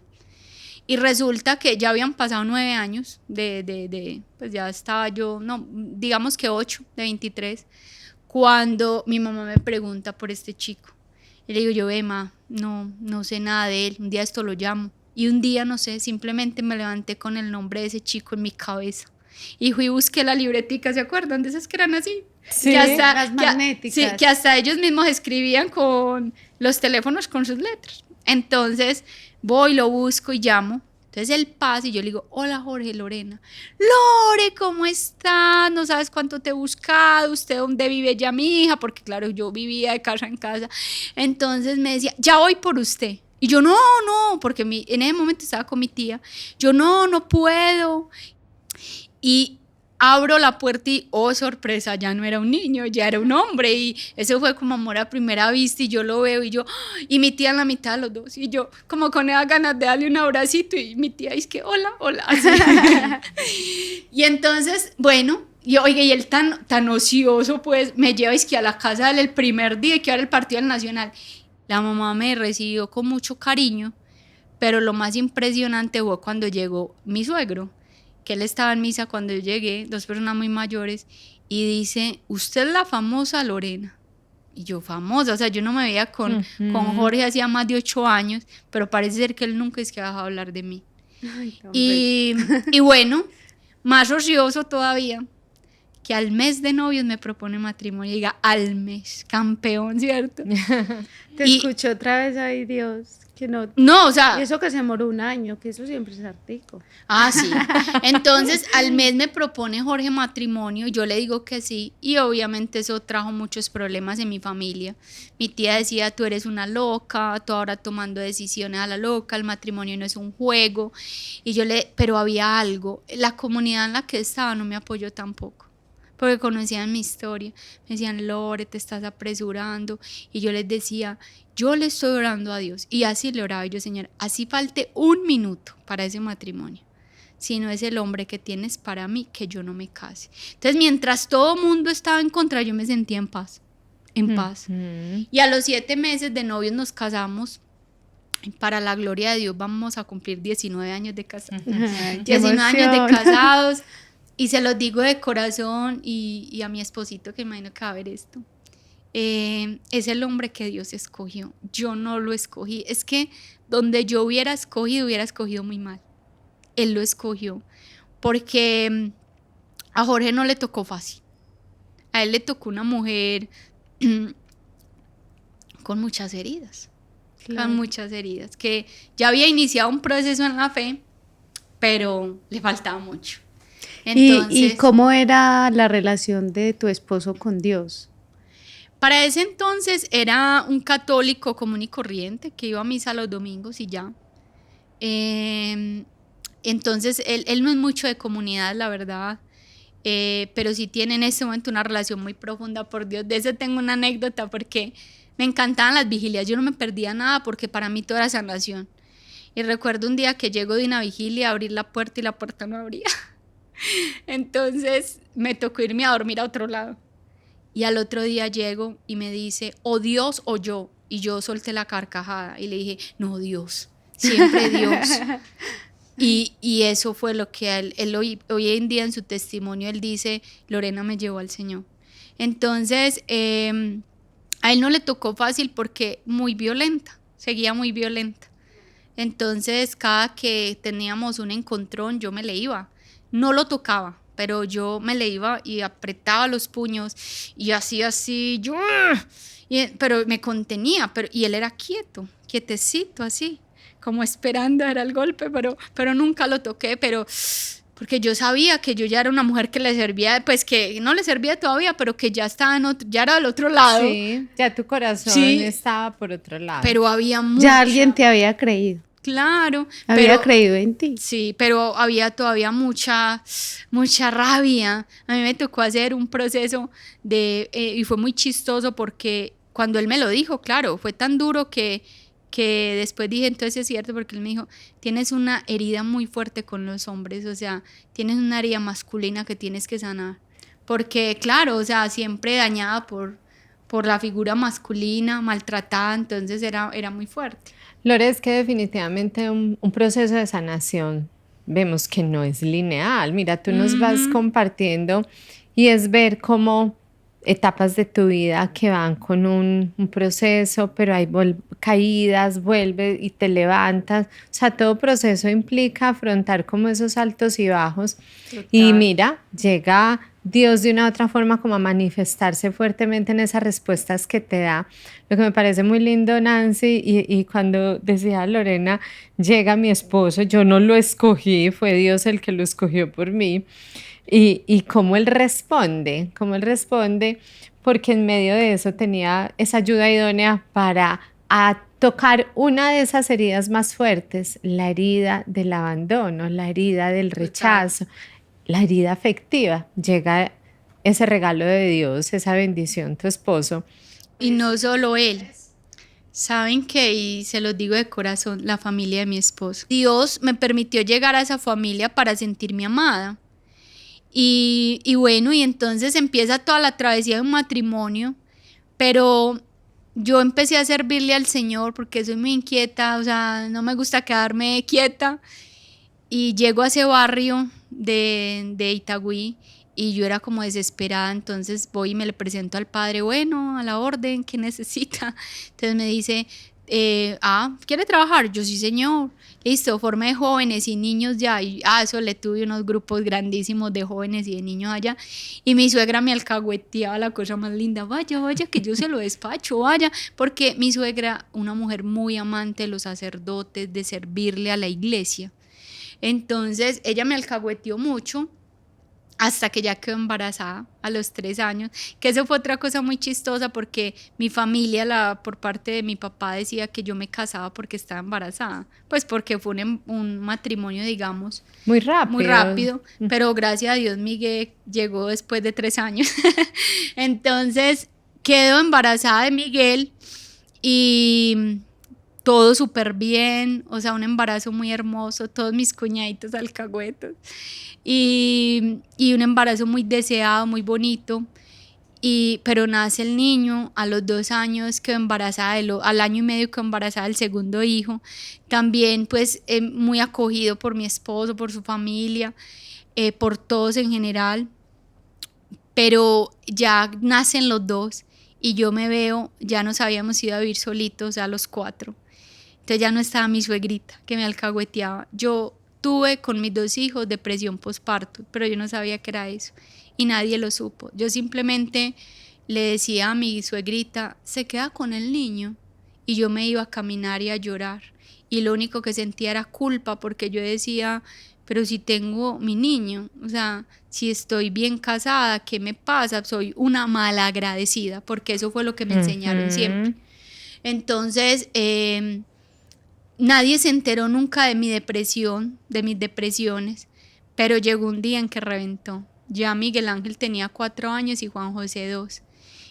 Y resulta que ya habían pasado 9 años pues ya estaba yo, digamos que 8, de 23, cuando mi mamá me pregunta por este chico. Y le digo yo, ma, no sé nada de él, un día esto lo llamo. Y un día, no sé, simplemente me levanté con el nombre de ese chico en mi cabeza. Y fui y busqué la libretica, ¿se acuerdan? De esas que eran así. Sí, las magnéticas. Sí, que hasta ellos mismos escribían con los teléfonos con sus letras. Entonces voy, lo busco y llamo. Entonces él pasa y yo le digo, hola Jorge, Lorena. Lore, ¿cómo estás? No sabes cuánto te he buscado, usted dónde vive ya mi hija, porque claro, yo vivía de casa en casa. Entonces me decía, ya voy por usted. Y yo, no, porque en ese momento estaba con mi tía. Yo, no puedo. Y abro la puerta y, oh, sorpresa, ya no era un niño, ya era un hombre. Y eso fue como amor a primera vista. Y yo lo veo y yo, y mi tía en la mitad de los dos. Y yo, como con esas ganas de darle un abracito. Y mi tía dice que, hola. Así. Y entonces, bueno, y él tan ocioso, pues, me lleva a la casa el primer día que era el partido del Nacional. La mamá me recibió con mucho cariño, pero lo más impresionante fue cuando llegó mi suegro, que él estaba en misa cuando yo llegué, 2 personas muy mayores, y dice, usted es la famosa Lorena. Y yo famosa, o sea, yo no me veía con Jorge hacía más de 8 años, pero parece ser que él nunca es que ha dejado hablar de mí. Ay, Y bueno, más ocioso todavía, que al mes de novios me propone matrimonio. Y diga, al mes, campeón, ¿cierto? Te escucho otra vez, ay Dios, que no. No, o sea. Y eso que se demoró un año, que eso siempre es artico. Ah, sí. Entonces, al mes me propone Jorge matrimonio, yo le digo que sí, y obviamente eso trajo muchos problemas en mi familia. Mi tía decía, tú eres una loca, tú ahora tomando decisiones a la loca, el matrimonio no es un juego. Y pero había algo, la comunidad en la que estaba no me apoyó tampoco, porque conocían mi historia. Me decían, Lore, te estás apresurando. Y yo les decía, yo le estoy orando a Dios. Y así le oraba yo, Señor, así falte un minuto para ese matrimonio. Si no es el hombre que tienes para mí, que yo no me case. Entonces, mientras todo el mundo estaba en contra, yo me sentía en paz. En paz. Y a los 7 meses de novios nos casamos. Para la gloria de Dios vamos a cumplir 19 años de casados. 19 años de casados. Y se los digo de corazón y a mi esposito, que imagino que va a ver esto. Es el hombre que Dios escogió. Yo no lo escogí. Es que donde yo hubiera escogido muy mal. Él lo escogió. Porque a Jorge no le tocó fácil. A él le tocó una mujer con muchas heridas. Claro. Con muchas heridas. Que ya había iniciado un proceso en la fe, pero le faltaba mucho. Entonces, ¿Y cómo era la relación de tu esposo con Dios? Para ese entonces era un católico común y corriente que iba a misa los domingos y ya. Entonces él no es mucho de comunidad, la verdad, pero sí tiene en ese momento una relación muy profunda por Dios. De eso tengo una anécdota porque me encantaban las vigilias, yo no me perdía nada porque para mí todo era sanación. Y recuerdo un día que llego de una vigilia a abrir la puerta y la puerta no abría. Entonces me tocó irme a dormir a otro lado. Y al otro día llego y me dice, o Dios o yo. Y yo solté la carcajada y le dije, no, Dios, siempre Dios. Y eso fue lo que él hoy en día en su testimonio, él dice, Lorena me llevó al Señor. Entonces, a él no le tocó fácil porque muy violenta, seguía muy violenta. Entonces, cada que teníamos un encontrón, yo me le iba. No lo tocaba, pero yo me le iba y apretaba los puños y hacía así, pero me contenía, y él era quieto, quietecito así, como esperando era el golpe, pero nunca lo toqué, porque yo sabía que yo ya era una mujer que le servía, pues que no le servía todavía, pero que ya estaba ya era del otro lado. Sí, ya tu corazón estaba por otro lado. Pero había mucha. Ya alguien te había creído. Claro. Había creído en ti. Sí, pero había todavía mucha rabia. A mí me tocó hacer un proceso y fue muy chistoso porque cuando él me lo dijo, claro, fue tan duro que después dije, entonces es cierto, porque él me dijo, tienes una herida muy fuerte con los hombres, o sea, tienes una herida masculina que tienes que sanar. Porque, claro, o sea, siempre dañada por la figura masculina, maltratada, entonces era muy fuerte. Lore, es que definitivamente un proceso de sanación vemos que no es lineal. Mira, tú nos vas compartiendo y es ver cómo etapas de tu vida que van con un proceso, pero hay caídas, vuelves y te levantas. O sea, todo proceso implica afrontar como esos altos y bajos. Total. Y mira, llega Dios de una u otra forma como a manifestarse fuertemente en esas respuestas que te da. Lo que me parece muy lindo, Nancy, y cuando decía Lorena, llega mi esposo, yo no lo escogí, fue Dios el que lo escogió por mí. Y cómo él responde, porque en medio de eso tenía esa ayuda idónea para tocar una de esas heridas más fuertes, la herida del abandono, la herida del rechazo, la herida afectiva. Llega ese regalo de Dios, esa bendición, tu esposo. Y no solo él. Saben que, y se los digo de corazón, la familia de mi esposo. Dios me permitió llegar a esa familia para sentirme amada. Y bueno, y entonces empieza toda la travesía de un matrimonio, pero yo empecé a servirle al Señor porque soy muy inquieta, o sea, no me gusta quedarme quieta, y llego a ese barrio de Itagüí y yo era como desesperada, entonces voy y me le presento al padre, bueno, a la orden, ¿qué necesita? Entonces me dice, ¿quiere trabajar? Yo sí, señor. Listo, formé jóvenes y niños ya, y eso le tuve unos grupos grandísimos de jóvenes y de niños allá, y mi suegra me alcahueteaba la cosa más linda, vaya, vaya, que yo se lo despacho, vaya, porque mi suegra, una mujer muy amante de los sacerdotes, de servirle a la iglesia, entonces ella me alcahueteó mucho, hasta que ya quedó embarazada a los 3 años, que eso fue otra cosa muy chistosa porque mi familia, por parte de mi papá, decía que yo me casaba porque estaba embarazada, pues porque fue un matrimonio, digamos, muy rápido, pero gracias a Dios Miguel llegó después de 3 años, entonces quedó embarazada de Miguel y todo súper bien, o sea, un embarazo muy hermoso, todos mis cuñaditos alcahuetos, y un embarazo muy deseado, muy bonito, pero nace el niño, a los 2 años quedó embarazada, al año y medio quedó embarazada del segundo hijo, también pues muy acogido por mi esposo, por su familia, por todos en general, pero ya nacen los dos y yo me veo, ya nos habíamos ido a vivir solitos a los 4, entonces ya no estaba mi suegrita que me alcahueteaba. Yo tuve con mis 2 hijos depresión postparto, pero yo no sabía que era eso y nadie lo supo. Yo simplemente le decía a mi suegrita, se queda con el niño, y yo me iba a caminar y a llorar y lo único que sentía era culpa porque yo decía, pero si tengo mi niño, o sea, si estoy bien casada, ¿qué me pasa? Soy una malagradecida, porque eso fue lo que me enseñaron siempre. Entonces, nadie se enteró nunca de mi depresión, de mis depresiones, pero llegó un día en que reventó. Ya Miguel Ángel tenía 4 años y Juan José 2.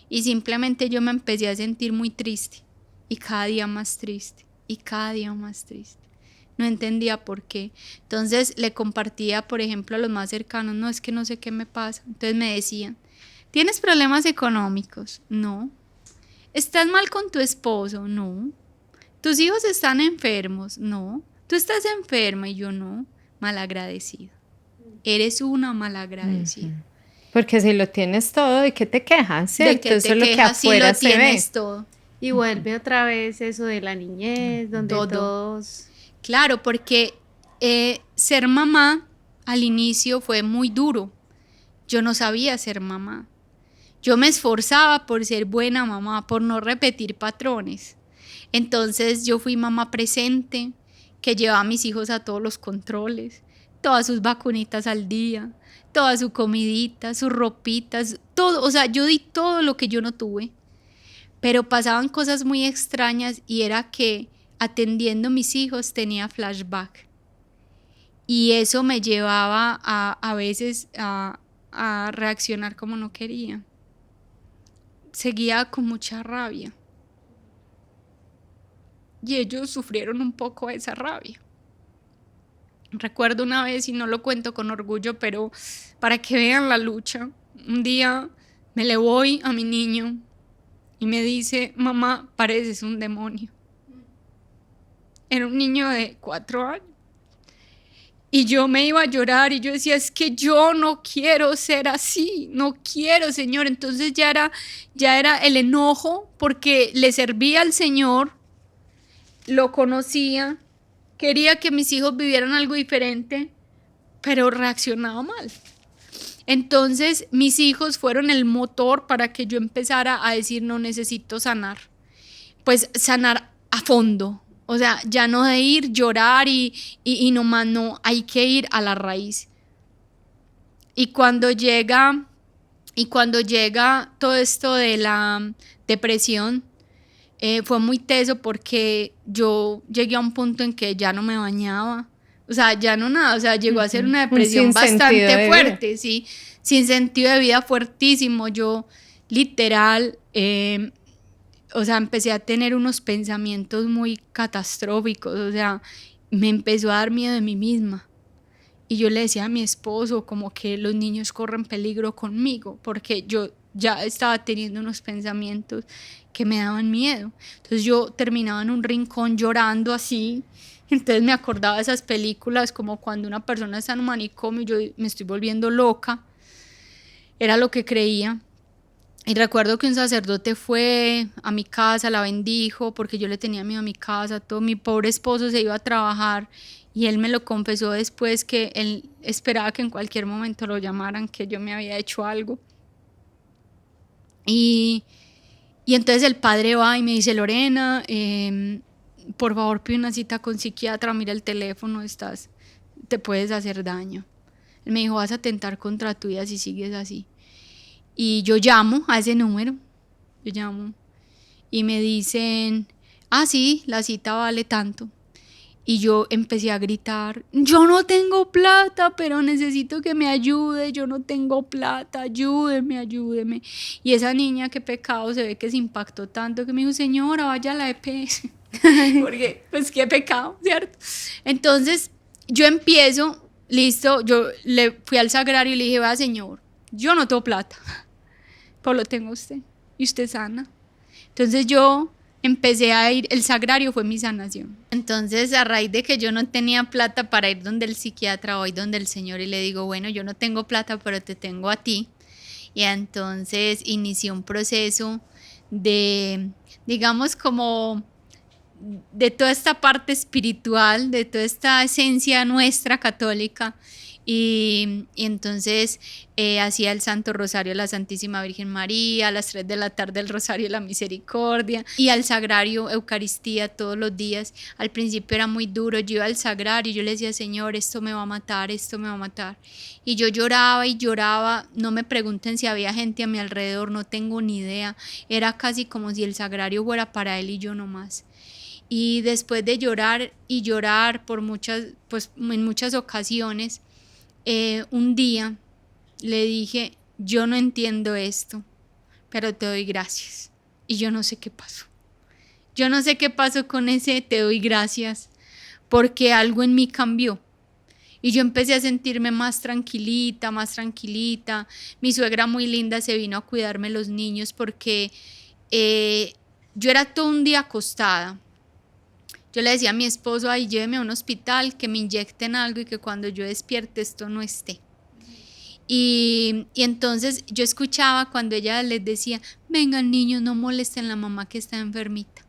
Y simplemente yo me empecé a sentir muy triste. Y cada día más triste. Y cada día más triste. No entendía por qué. Entonces le compartía, por ejemplo, a los más cercanos, no, es que no sé qué me pasa. Entonces me decían, ¿tienes problemas económicos? No. ¿Estás mal con tu esposo? No. ¿Tus hijos están enfermos? No. ¿Tú estás enferma? Y yo no. Malagradecida. Eres una malagradecida. Porque si lo tienes todo, ¿de qué te quejas? ¿Cierto? ¿De qué te eso es lo que quejas si afuera lo se ve. tienes todo? Y vuelve otra vez eso de la niñez, donde todos... Claro, porque ser mamá al inicio fue muy duro. Yo no sabía ser mamá. Yo me esforzaba por ser buena mamá, por no repetir patrones. Entonces yo fui mamá presente, que llevaba a mis hijos a todos los controles, todas sus vacunitas al día, toda su comidita, sus ropitas, todo. O sea, yo di todo lo que yo no tuve. Pero pasaban cosas muy extrañas y era que atendiendo a mis hijos tenía flashback. Y eso me llevaba a veces a reaccionar como no quería. Seguía con mucha rabia. Y ellos sufrieron un poco esa rabia. Recuerdo una vez, y no lo cuento con orgullo, pero para que vean la lucha, un día me le voy a mi niño y me dice, mamá, pareces un demonio. Era un niño de 4 años. Y yo me iba a llorar y yo decía, es que yo no quiero ser así, no quiero, Señor. Entonces ya era el enojo porque le servía al Señor, lo conocía, quería que mis hijos vivieran algo diferente, pero reaccionaba mal. Entonces mis hijos fueron el motor para que yo empezara a decir, no, necesito sanar. Pues sanar a fondo. O sea, ya no de ir, llorar y nomás no, hay que ir a la raíz. Y cuando llega todo esto de la depresión, fue muy teso porque yo llegué a un punto en que ya no me bañaba. O sea, ya no nada, o sea, llegó a ser una depresión bastante fuerte, sí, sin sentido de vida fuertísimo. Yo literal, o sea, empecé a tener unos pensamientos muy catastróficos, o sea, me empezó a dar miedo de mí misma. Y yo le decía a mi esposo como que los niños corren peligro conmigo, porque yo ya estaba teniendo unos pensamientos que me daban miedo. Entonces yo terminaba en un rincón llorando así. Entonces me acordaba de esas películas como cuando una persona está en un manicomio y yo me estoy volviendo loca. era lo que creía. Y recuerdo que un sacerdote fue a mi casa, la bendijo, porque yo le tenía miedo a mi casa, todo. Mi pobre esposo se iba a trabajar y él me lo confesó después, que él esperaba que en cualquier momento lo llamaran, que yo me había hecho algo. Y entonces el padre va y me dice: Lorena, por favor pide una cita con psiquiatra, mira el teléfono, te puedes hacer daño. Él me dijo: vas a atentar contra tu vida si sigues así. Y yo llamo a ese número, y me dicen: ah, sí, la cita vale tanto. Y yo empecé a gritar: yo no tengo plata, pero necesito que me ayude, yo no tengo plata, ayúdeme, ayúdeme. Y esa niña, qué pecado, se ve que se impactó tanto que me dijo: señora, vaya a la EPS. Porque, pues, qué pecado, ¿cierto? Entonces, yo empiezo, listo, yo le fui al sagrario y le dije: vea, señor, yo no tengo plata, pues lo tengo usted, y usted sana. Entonces yo empecé a ir, el sagrario fue mi sanación. Entonces, a raíz de que yo no tenía plata para ir donde el psiquiatra, voy donde el Señor y le digo: bueno, yo no tengo plata, pero te tengo a ti. Y entonces inicié un proceso de, digamos, como de toda esta parte espiritual, de toda esta esencia nuestra católica. Y entonces hacía el Santo Rosario a la Santísima Virgen María, a las 3 de la tarde el Rosario de la Misericordia, y al Sagrario Eucaristía todos los días. Al principio era muy duro, yo iba al Sagrario y yo le decía: Señor, esto me va a matar, esto me va a matar. Y yo lloraba y lloraba, no me pregunten si había gente a mi alrededor, no tengo ni idea, era casi como si el Sagrario fuera para él y yo no más. Y después de llorar y llorar en muchas ocasiones, un día le dije: yo no entiendo esto, pero te doy gracias. Y yo no sé qué pasó. Yo no sé qué pasó con ese te doy gracias, porque algo en mí cambió. Y yo empecé a sentirme más tranquilita, más tranquilita. Mi suegra muy linda se vino a cuidarme los niños porque yo era todo un día acostada. Yo le decía a mi esposo: ay, lléveme a un hospital, que me inyecten algo y que cuando yo despierte esto no esté. Y entonces yo escuchaba cuando ella les decía: vengan niños, no molesten a la mamá que está enfermita.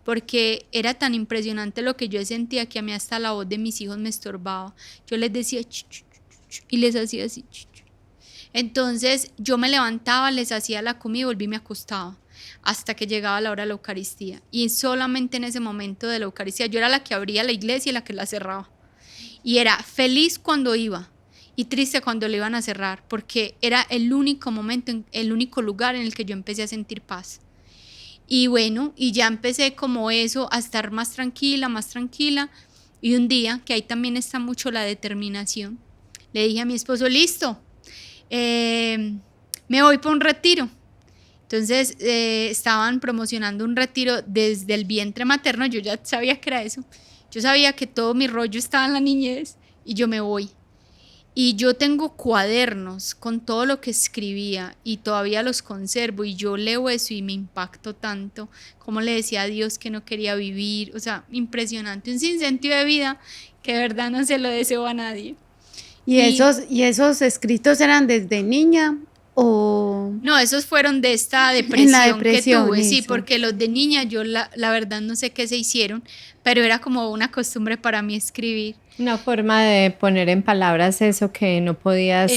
Porque era tan impresionante lo que yo sentía que a mí hasta la voz de mis hijos me estorbaba. Yo les decía ch, ch, ch, y les hacía así. Ch, ch. Entonces yo me levantaba, les hacía la comida y volví y me acostaba hasta que llegaba la hora de la Eucaristía. Y solamente en ese momento de la Eucaristía yo era la que abría la iglesia y la que la cerraba. Y era feliz cuando iba y triste cuando le iban a cerrar, porque era el único momento, el único lugar en el que yo empecé a sentir paz. Y bueno, y ya empecé como eso, a estar más tranquila, más tranquila. Y un día, que ahí también está mucho la determinación, le dije a mi esposo: listo, me voy para un retiro. Entonces estaban promocionando un retiro desde el vientre materno. Yo ya sabía que era eso. Yo sabía que todo mi rollo estaba en la niñez y yo me voy. Y yo tengo cuadernos con todo lo que escribía y todavía los conservo, y yo leo eso y me impacto tanto, como le decía a Dios que no quería vivir, o sea, impresionante, un sinsentido de vida que de verdad no se lo deseo a nadie. ¿Y esos escritos eran desde niña o...? No, esos fueron de esta depresión que tuve, eso. sí, porque los de niña yo la verdad no sé qué se hicieron, pero era como una costumbre para mí escribir. Una forma de poner en palabras eso que no podías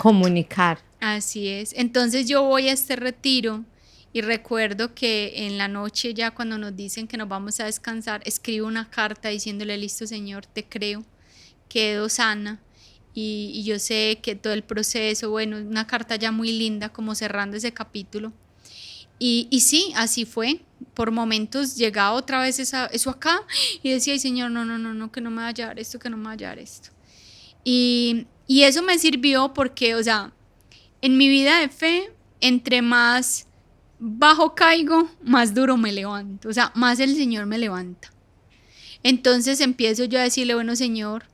comunicar. Así es. Entonces yo voy a este retiro y recuerdo que en la noche, ya cuando nos dicen que nos vamos a descansar, escribo una carta diciéndole: listo, Señor, te creo, quedo sana y yo sé que todo el proceso, bueno, una carta ya muy linda, como cerrando ese capítulo. Y sí, así fue. Por momentos llegaba otra vez eso acá y decía: ay, Señor, no, que no me vaya a dar esto, que no me vaya a dar esto. Y eso me sirvió porque, o sea, en mi vida de fe, entre más bajo caigo, más duro me levanto. O sea, más el Señor me levanta. Entonces empiezo yo a decirle: bueno, Señor,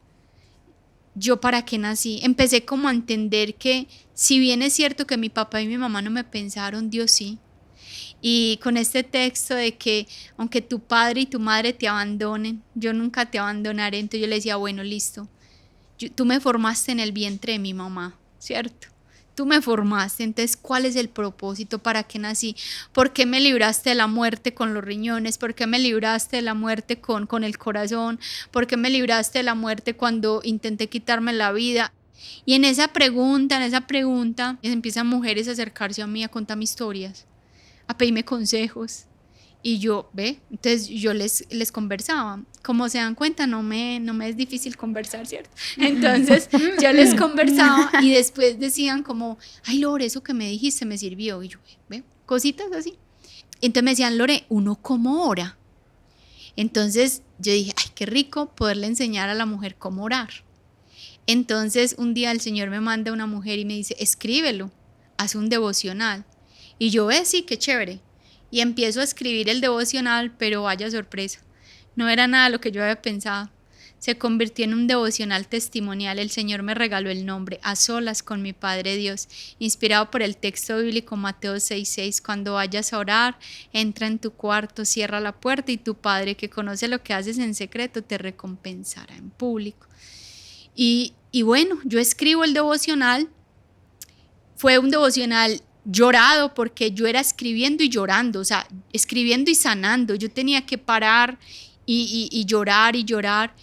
¿yo para qué nací? Empecé como a entender que, si bien es cierto que mi papá y mi mamá no me pensaron, Dios sí. Y con este texto de que aunque tu padre y tu madre te abandonen, yo nunca te abandonaré. Entonces yo le decía: bueno, listo, tú me formaste en el vientre de mi mamá, ¿cierto? tú me formaste, entonces ¿cuál es el propósito? ¿Para qué nací? ¿Por qué me libraste de la muerte con los riñones? ¿Por qué me libraste de la muerte con el corazón? ¿Por qué me libraste de la muerte cuando intenté quitarme la vida? Y en esa pregunta, empiezan mujeres a acercarse a mí, a contarme historias, a pedirme consejos. Y yo, entonces yo les conversaba. Como se dan cuenta, no me es difícil conversar, ¿cierto? Entonces yo les conversaba y después decían como, ay, Lore, eso que me dijiste me sirvió. Y yo, cositas así. Entonces me decían, Lore, ¿uno cómo ora? Entonces yo dije, ay, qué rico poderle enseñar a la mujer cómo orar. Entonces un día el Señor me manda a una mujer y me dice, escríbelo, haz un devocional. Y yo, sí, qué chévere. Y empiezo a escribir el devocional, pero vaya sorpresa, no era nada lo que yo había pensado. Se convirtió en un devocional testimonial. El Señor me regaló el nombre, A Solas con mi Padre Dios, inspirado por el texto bíblico Mateo 6:6. Cuando vayas a orar, entra en tu cuarto, cierra la puerta y tu Padre, que conoce lo que haces en secreto, te recompensará en público. Y bueno, yo escribo el devocional. Fue un devocional llorado porque yo era escribiendo y llorando, o sea, escribiendo y sanando. Yo tenía que parar y llorar y llorar.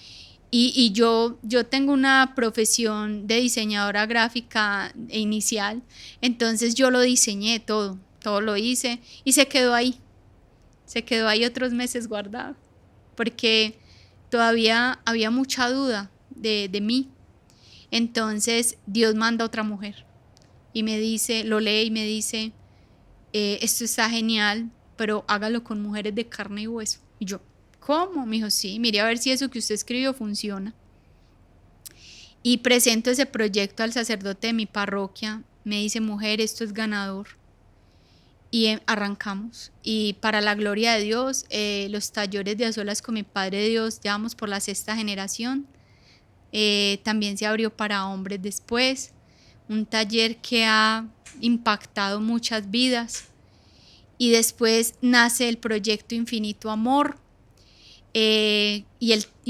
Y yo tengo una profesión de diseñadora gráfica inicial, entonces yo lo diseñé todo lo hice y se quedó ahí otros meses guardado, porque todavía había mucha duda de mí. Entonces Dios manda a otra mujer y me dice, lo lee y me dice, esto está genial, pero hágalo con mujeres de carne y hueso. Y yo, ¿cómo? Me dijo, sí, mire a ver si eso que usted escribió funciona. Y presento ese proyecto al sacerdote de mi parroquia. Me dice, mujer, esto es ganador. Y arrancamos. Y para la gloria de Dios, los talleres de A Solas con mi Padre Dios, ya vamos por la 6ª generación. También se abrió para hombres después. Un taller que ha impactado muchas vidas. Y después nace el proyecto Infinito Amor. Y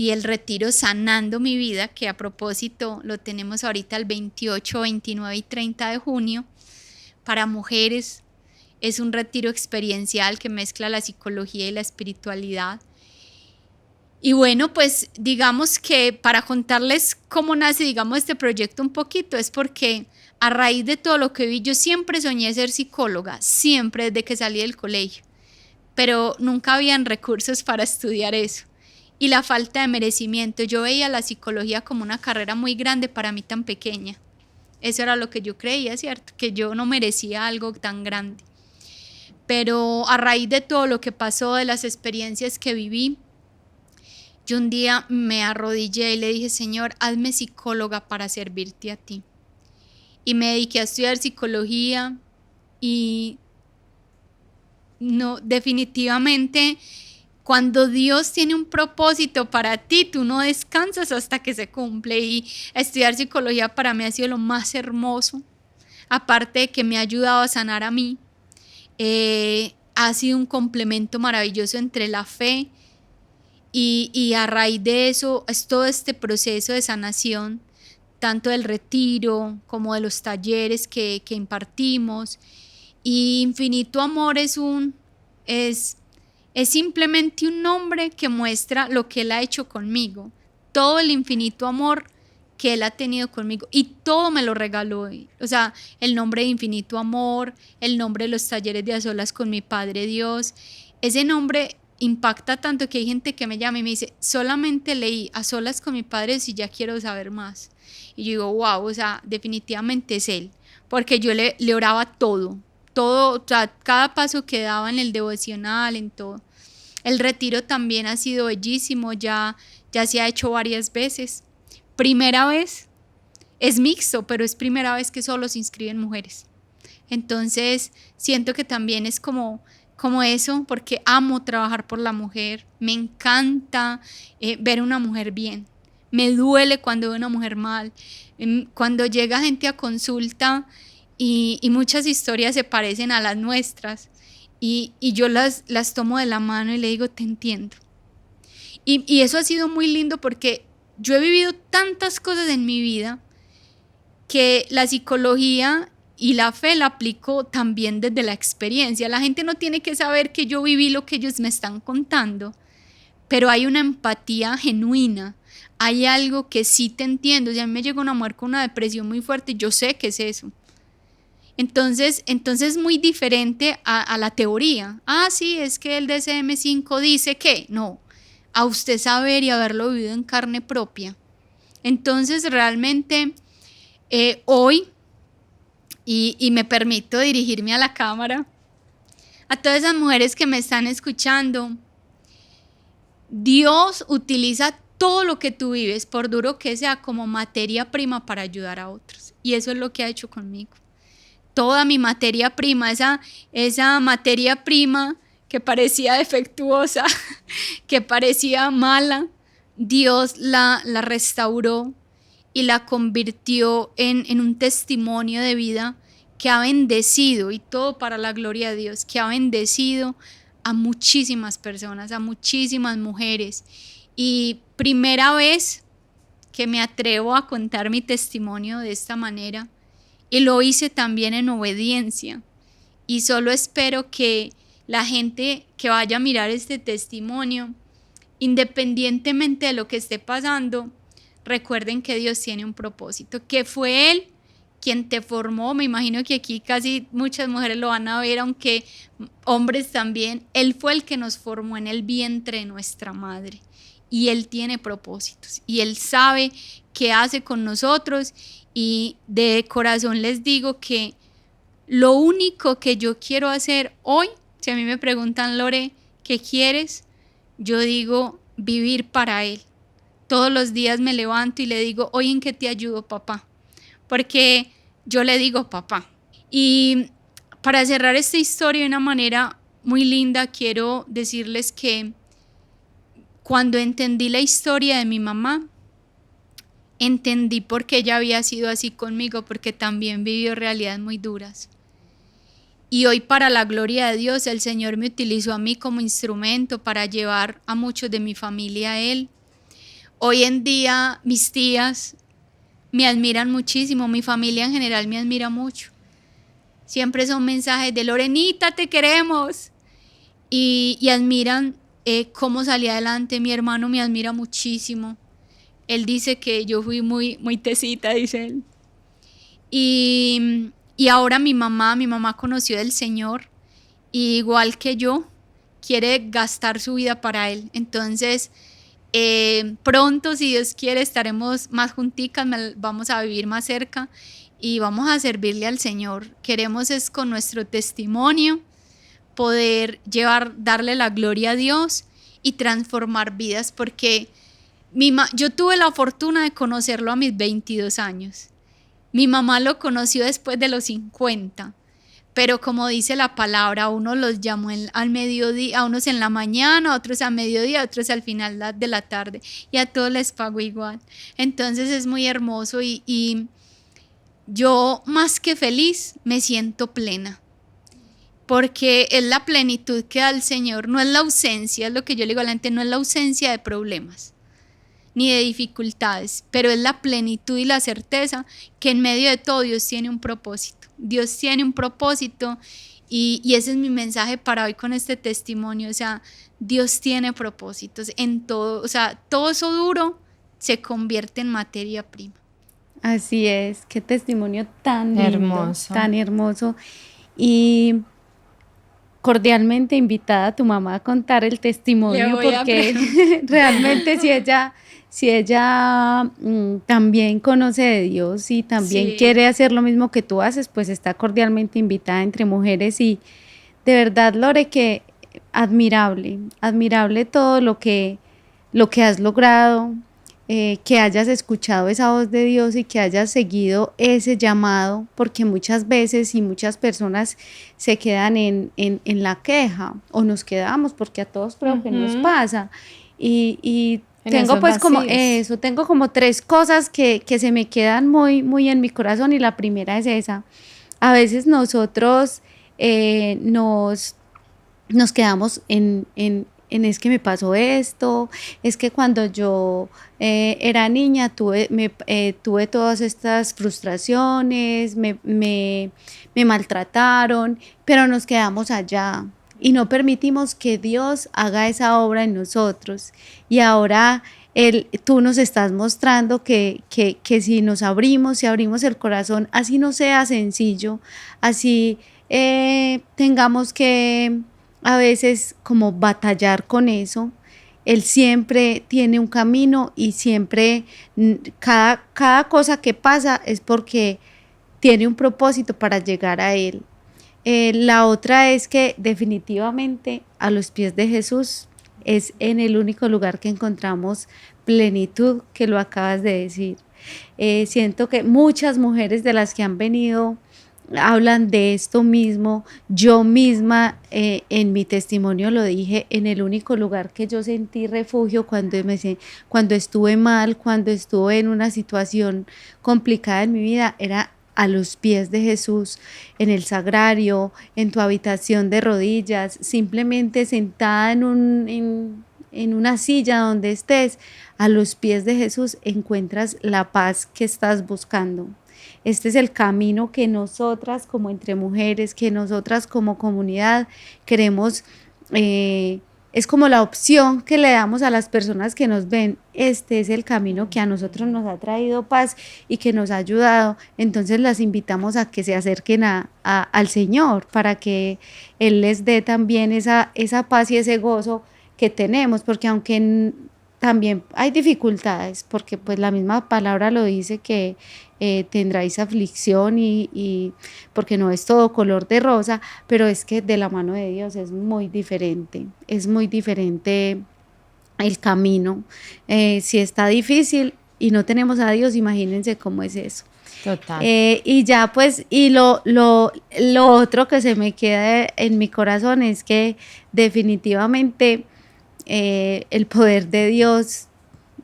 el retiro Sanando mi Vida, que a propósito lo tenemos ahorita el 28, 29 y 30 de junio para mujeres. Es un retiro experiencial que mezcla la psicología y la espiritualidad. Y bueno, pues digamos que para contarles cómo nace, digamos, este proyecto un poquito, es porque a raíz de todo lo que vi, yo siempre soñé ser psicóloga, siempre desde que salí del colegio, pero nunca habían recursos para estudiar eso. Y la falta de merecimiento, yo veía la psicología como una carrera muy grande para mí tan pequeña. Eso era lo que yo creía, ¿cierto? Que yo no merecía algo tan grande. Pero a raíz de todo lo que pasó, de las experiencias que viví, yo un día me arrodillé y le dije, Señor, hazme psicóloga para servirte a ti. Y me dediqué a estudiar psicología y no, definitivamente, cuando Dios tiene un propósito para ti, tú no descansas hasta que se cumple. Y estudiar psicología para mí ha sido lo más hermoso, aparte de que me ha ayudado a sanar a mí. Ha sido un complemento maravilloso entre la fe y a raíz de eso es todo este proceso de sanación, tanto del retiro como de los talleres que impartimos. Y Infinito Amor es simplemente un nombre que muestra lo que Él ha hecho conmigo, todo el infinito amor que Él ha tenido conmigo, y todo me lo regaló. O sea, el nombre de Infinito Amor, el nombre de los talleres de A Solas con mi Padre Dios, ese nombre impacta tanto que hay gente que me llama y me dice, solamente leí A Solas con mi Padre Dios y ya quiero saber más. Y yo digo, wow, o sea, definitivamente es Él, porque yo le oraba todo, o sea, cada paso que daba en el devocional, en todo. El retiro también ha sido bellísimo, ya se ha hecho varias veces. Primera vez, es mixto, pero es primera vez que solo se inscriben mujeres. Entonces, siento que también es como eso, porque amo trabajar por la mujer. Me encanta ver una mujer bien. Me duele cuando veo una mujer mal. Cuando llega gente a consulta y muchas historias se parecen a las nuestras, y yo las tomo de la mano y le digo, te entiendo. Y eso ha sido muy lindo porque yo he vivido tantas cosas en mi vida que la psicología y la fe la aplico también desde la experiencia. La gente no tiene que saber que yo viví lo que ellos me están contando, pero hay una empatía genuina, hay algo que sí te entiendo. Si a mí me llega una mujer con una depresión muy fuerte, yo sé qué es eso. Entonces es muy diferente a la teoría. Ah, sí, es que el DSM-5 dice que no, a usted saber y haberlo vivido en carne propia. Entonces realmente hoy, y me permito dirigirme a la cámara, a todas esas mujeres que me están escuchando, Dios utiliza todo lo que tú vives, por duro que sea, como materia prima para ayudar a otros. Y eso es lo que ha hecho conmigo. Toda mi materia prima, esa materia prima que parecía defectuosa, que parecía mala, Dios la restauró y la convirtió en un testimonio de vida que ha bendecido, y todo para la gloria de Dios, que ha bendecido a muchísimas personas, a muchísimas mujeres. Y primera vez que me atrevo a contar mi testimonio de esta manera, y lo hice también en obediencia. Y solo espero que la gente que vaya a mirar este testimonio, independientemente de lo que esté pasando, recuerden que Dios tiene un propósito, que fue Él quien te formó. Me imagino que aquí casi muchas mujeres lo van a ver, aunque hombres también. Él fue el que nos formó en el vientre de nuestra madre, y Él tiene propósitos y Él sabe qué hace con nosotros. Y de corazón les digo que lo único que yo quiero hacer hoy, si a mí me preguntan, Lore, ¿qué quieres? Yo digo, vivir para Él. Todos los días me levanto y le digo, ¿hoy en qué te ayudo, papá? Porque yo le digo papá. Y para cerrar esta historia de una manera muy linda, quiero decirles que cuando entendí la historia de mi mamá, entendí por qué ella había sido así conmigo, porque también vivió realidades muy duras. Y hoy, para la gloria de Dios, el Señor me utilizó a mí como instrumento para llevar a muchos de mi familia a Él. Hoy en día mis tías me admiran muchísimo, mi familia en general me admira mucho. Siempre son mensajes de Lorenita, te queremos. Y admiran cómo salí adelante. Mi hermano me admira muchísimo. Él dice que yo fui muy, muy tesita, dice él. Y ahora mi mamá conoció del Señor, y igual que yo, quiere gastar su vida para Él. Entonces, pronto, si Dios quiere, estaremos más junticas, vamos a vivir más cerca y vamos a servirle al Señor. Queremos es con nuestro testimonio poder darle la gloria a Dios y transformar vidas, porque yo tuve la fortuna de conocerlo a mis 22 años. Mi mamá lo conoció después de los 50, pero como dice la palabra, a unos los llamó al mediodía, a unos en la mañana, a otros a mediodía, a otros al final de la tarde, y a todos les pagó igual. Entonces es muy hermoso, y yo, más que feliz, me siento plena, porque es la plenitud que da el Señor, no es la ausencia, es lo que yo le digo a la gente, no es la ausencia de problemas ni de dificultades, pero es la plenitud y la certeza que en medio de todo Dios tiene un propósito. Dios tiene un propósito, y ese es mi mensaje para hoy con este testimonio. O sea, Dios tiene propósitos en todo. O sea, todo eso duro se convierte en materia prima. Así es, qué testimonio tan lindo, Hermoso. tan hermoso. Y cordialmente invitada a tu mamá a contar el testimonio, porque realmente si ella también conoce de Dios y también quiere hacer lo mismo que tú haces, pues está cordialmente invitada entre mujeres. Y de verdad, Lore, que admirable todo lo que has logrado, que hayas escuchado esa voz de Dios y que hayas seguido ese llamado, porque muchas veces y muchas personas se quedan en la queja, o nos quedamos, porque a todos creo que nos pasa, y tengo pues como eso, tengo como 3 cosas que se me quedan muy, muy en mi corazón, y la primera es esa. A veces nosotros nos quedamos en es que me pasó esto, es que cuando yo era niña tuve todas estas frustraciones, me maltrataron, pero nos quedamos allá y no permitimos que Dios haga esa obra en nosotros. Y ahora tú nos estás mostrando que si nos abrimos, si abrimos el corazón, así no sea sencillo, así tengamos que a veces como batallar con eso, Él siempre tiene un camino y siempre cada cosa que pasa es porque tiene un propósito para llegar a Él. La otra es que definitivamente a los pies de Jesús es en el único lugar que encontramos plenitud, que lo acabas de decir. Siento que muchas mujeres de las que han venido hablan de esto mismo. Yo misma en mi testimonio lo dije, en el único lugar que yo sentí refugio cuando estuve mal, cuando estuve en una situación complicada en mi vida, era a los pies de Jesús, en el sagrario, en tu habitación de rodillas, simplemente sentada en una silla donde estés, a los pies de Jesús encuentras la paz que estás buscando. Este es el camino que nosotras como entre mujeres, que nosotras como comunidad queremos, es como la opción que le damos a las personas que nos ven. Este es el camino que a nosotros nos ha traído paz y que nos ha ayudado. Entonces las invitamos a que se acerquen al Señor para que Él les dé también esa paz y ese gozo que tenemos, porque aunque también hay dificultades, porque pues la misma palabra lo dice que tendráis aflicción y porque no es todo color de rosa, pero es que de la mano de Dios es muy diferente el camino. Si está difícil y no tenemos a Dios, imagínense cómo es eso. Total. Y ya pues, y lo otro que se me queda en mi corazón es que definitivamente el poder de Dios,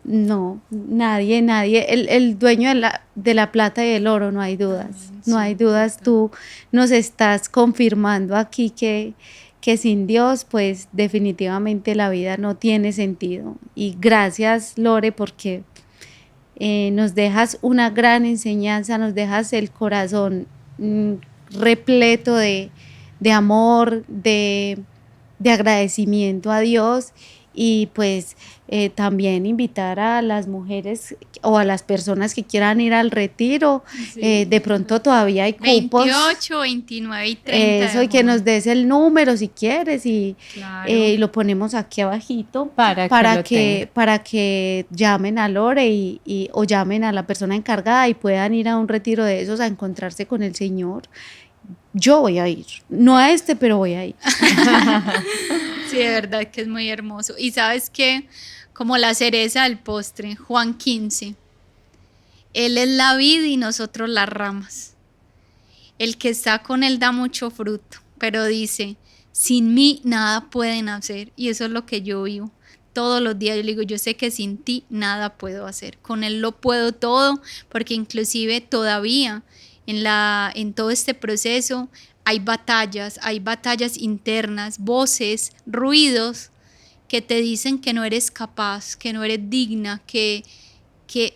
no, nadie, el dueño de la plata y el oro, no hay dudas, no hay dudas. Tú nos estás confirmando aquí que sin Dios, pues definitivamente la vida no tiene sentido. Y gracias, Lore, porque nos dejas una gran enseñanza, nos dejas el corazón repleto de amor, de agradecimiento a Dios. Y pues también invitar a las mujeres o a las personas que quieran ir al retiro. Sí. De pronto todavía hay cupos. 28, 29 y 30. Eso, y que nos des el número si quieres y claro. Lo ponemos aquí abajito para que llamen a Lore o llamen a la persona encargada y puedan ir a un retiro de esos a encontrarse con el Señor. Yo voy a ir, no a este, pero voy a ir. Sí, de verdad que es muy hermoso. Y sabes que, como la cereza del postre, Juan 15, Él es la vid y nosotros las ramas. El que está con Él da mucho fruto, pero dice, sin mí nada pueden hacer. Y eso es lo que yo vivo. Todos los días yo le digo, yo sé que sin ti nada puedo hacer. Con Él lo puedo todo, porque inclusive todavía en todo este proceso hay batallas internas, voces, ruidos que te dicen que no eres capaz, que no eres digna,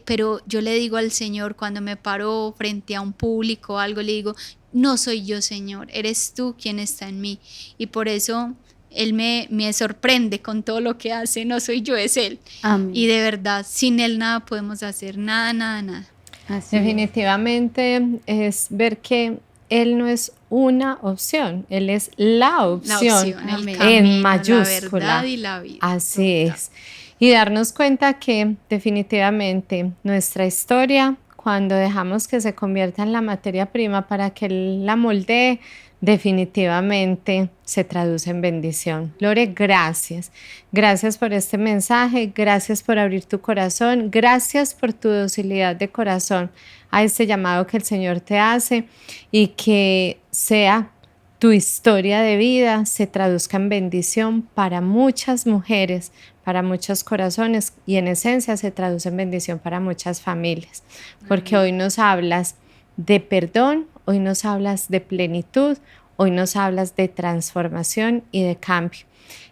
pero yo le digo al Señor cuando me paro frente a un público o algo, le digo, no soy yo, Señor, eres tú quien está en mí. Y por eso Él me sorprende con todo lo que hace, no soy yo, es Él. Amén. Y de verdad, sin Él nada podemos hacer, nada. Así definitivamente es ver que Él no es una opción, Él es la opción el camino, en mayúscula. La verdad y la vida. Así es. Y darnos cuenta que definitivamente nuestra historia, cuando dejamos que se convierta en la materia prima para que Él la moldee, definitivamente se traduce en bendición. Lore, gracias. Gracias por este mensaje, gracias por abrir tu corazón, gracias por tu docilidad de corazón a este llamado que el Señor te hace y que sea tu historia de vida, se traduzca en bendición para muchas mujeres, para muchos corazones y en esencia se traduce en bendición para muchas familias, porque hoy nos hablas de perdón, hoy nos hablas de plenitud, hoy nos hablas de transformación y de cambio.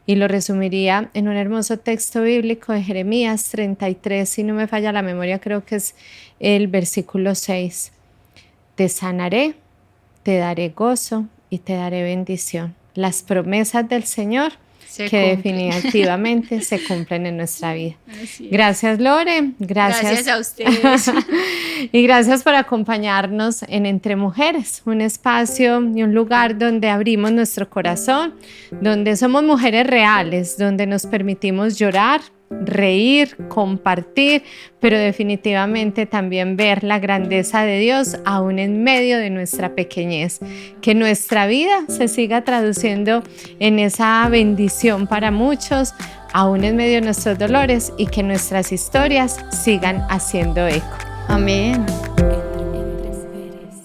Y lo resumiría en un hermoso texto bíblico de Jeremías 33, si no me falla la memoria, creo que es el versículo 6. Te sanaré, te daré gozo y te daré bendición. Las promesas del Señor que definitivamente se cumplen en nuestra vida. Gracias, Lore. Gracias a ustedes. Y gracias por acompañarnos en Entre Mujeres, un espacio y un lugar donde abrimos nuestro corazón, donde somos mujeres reales, donde nos permitimos llorar, reír, compartir, pero definitivamente también ver la grandeza de Dios aún en medio de nuestra pequeñez. Que nuestra vida se siga traduciendo en esa bendición para muchos, aún en medio de nuestros dolores, y que nuestras historias sigan haciendo eco. Amén.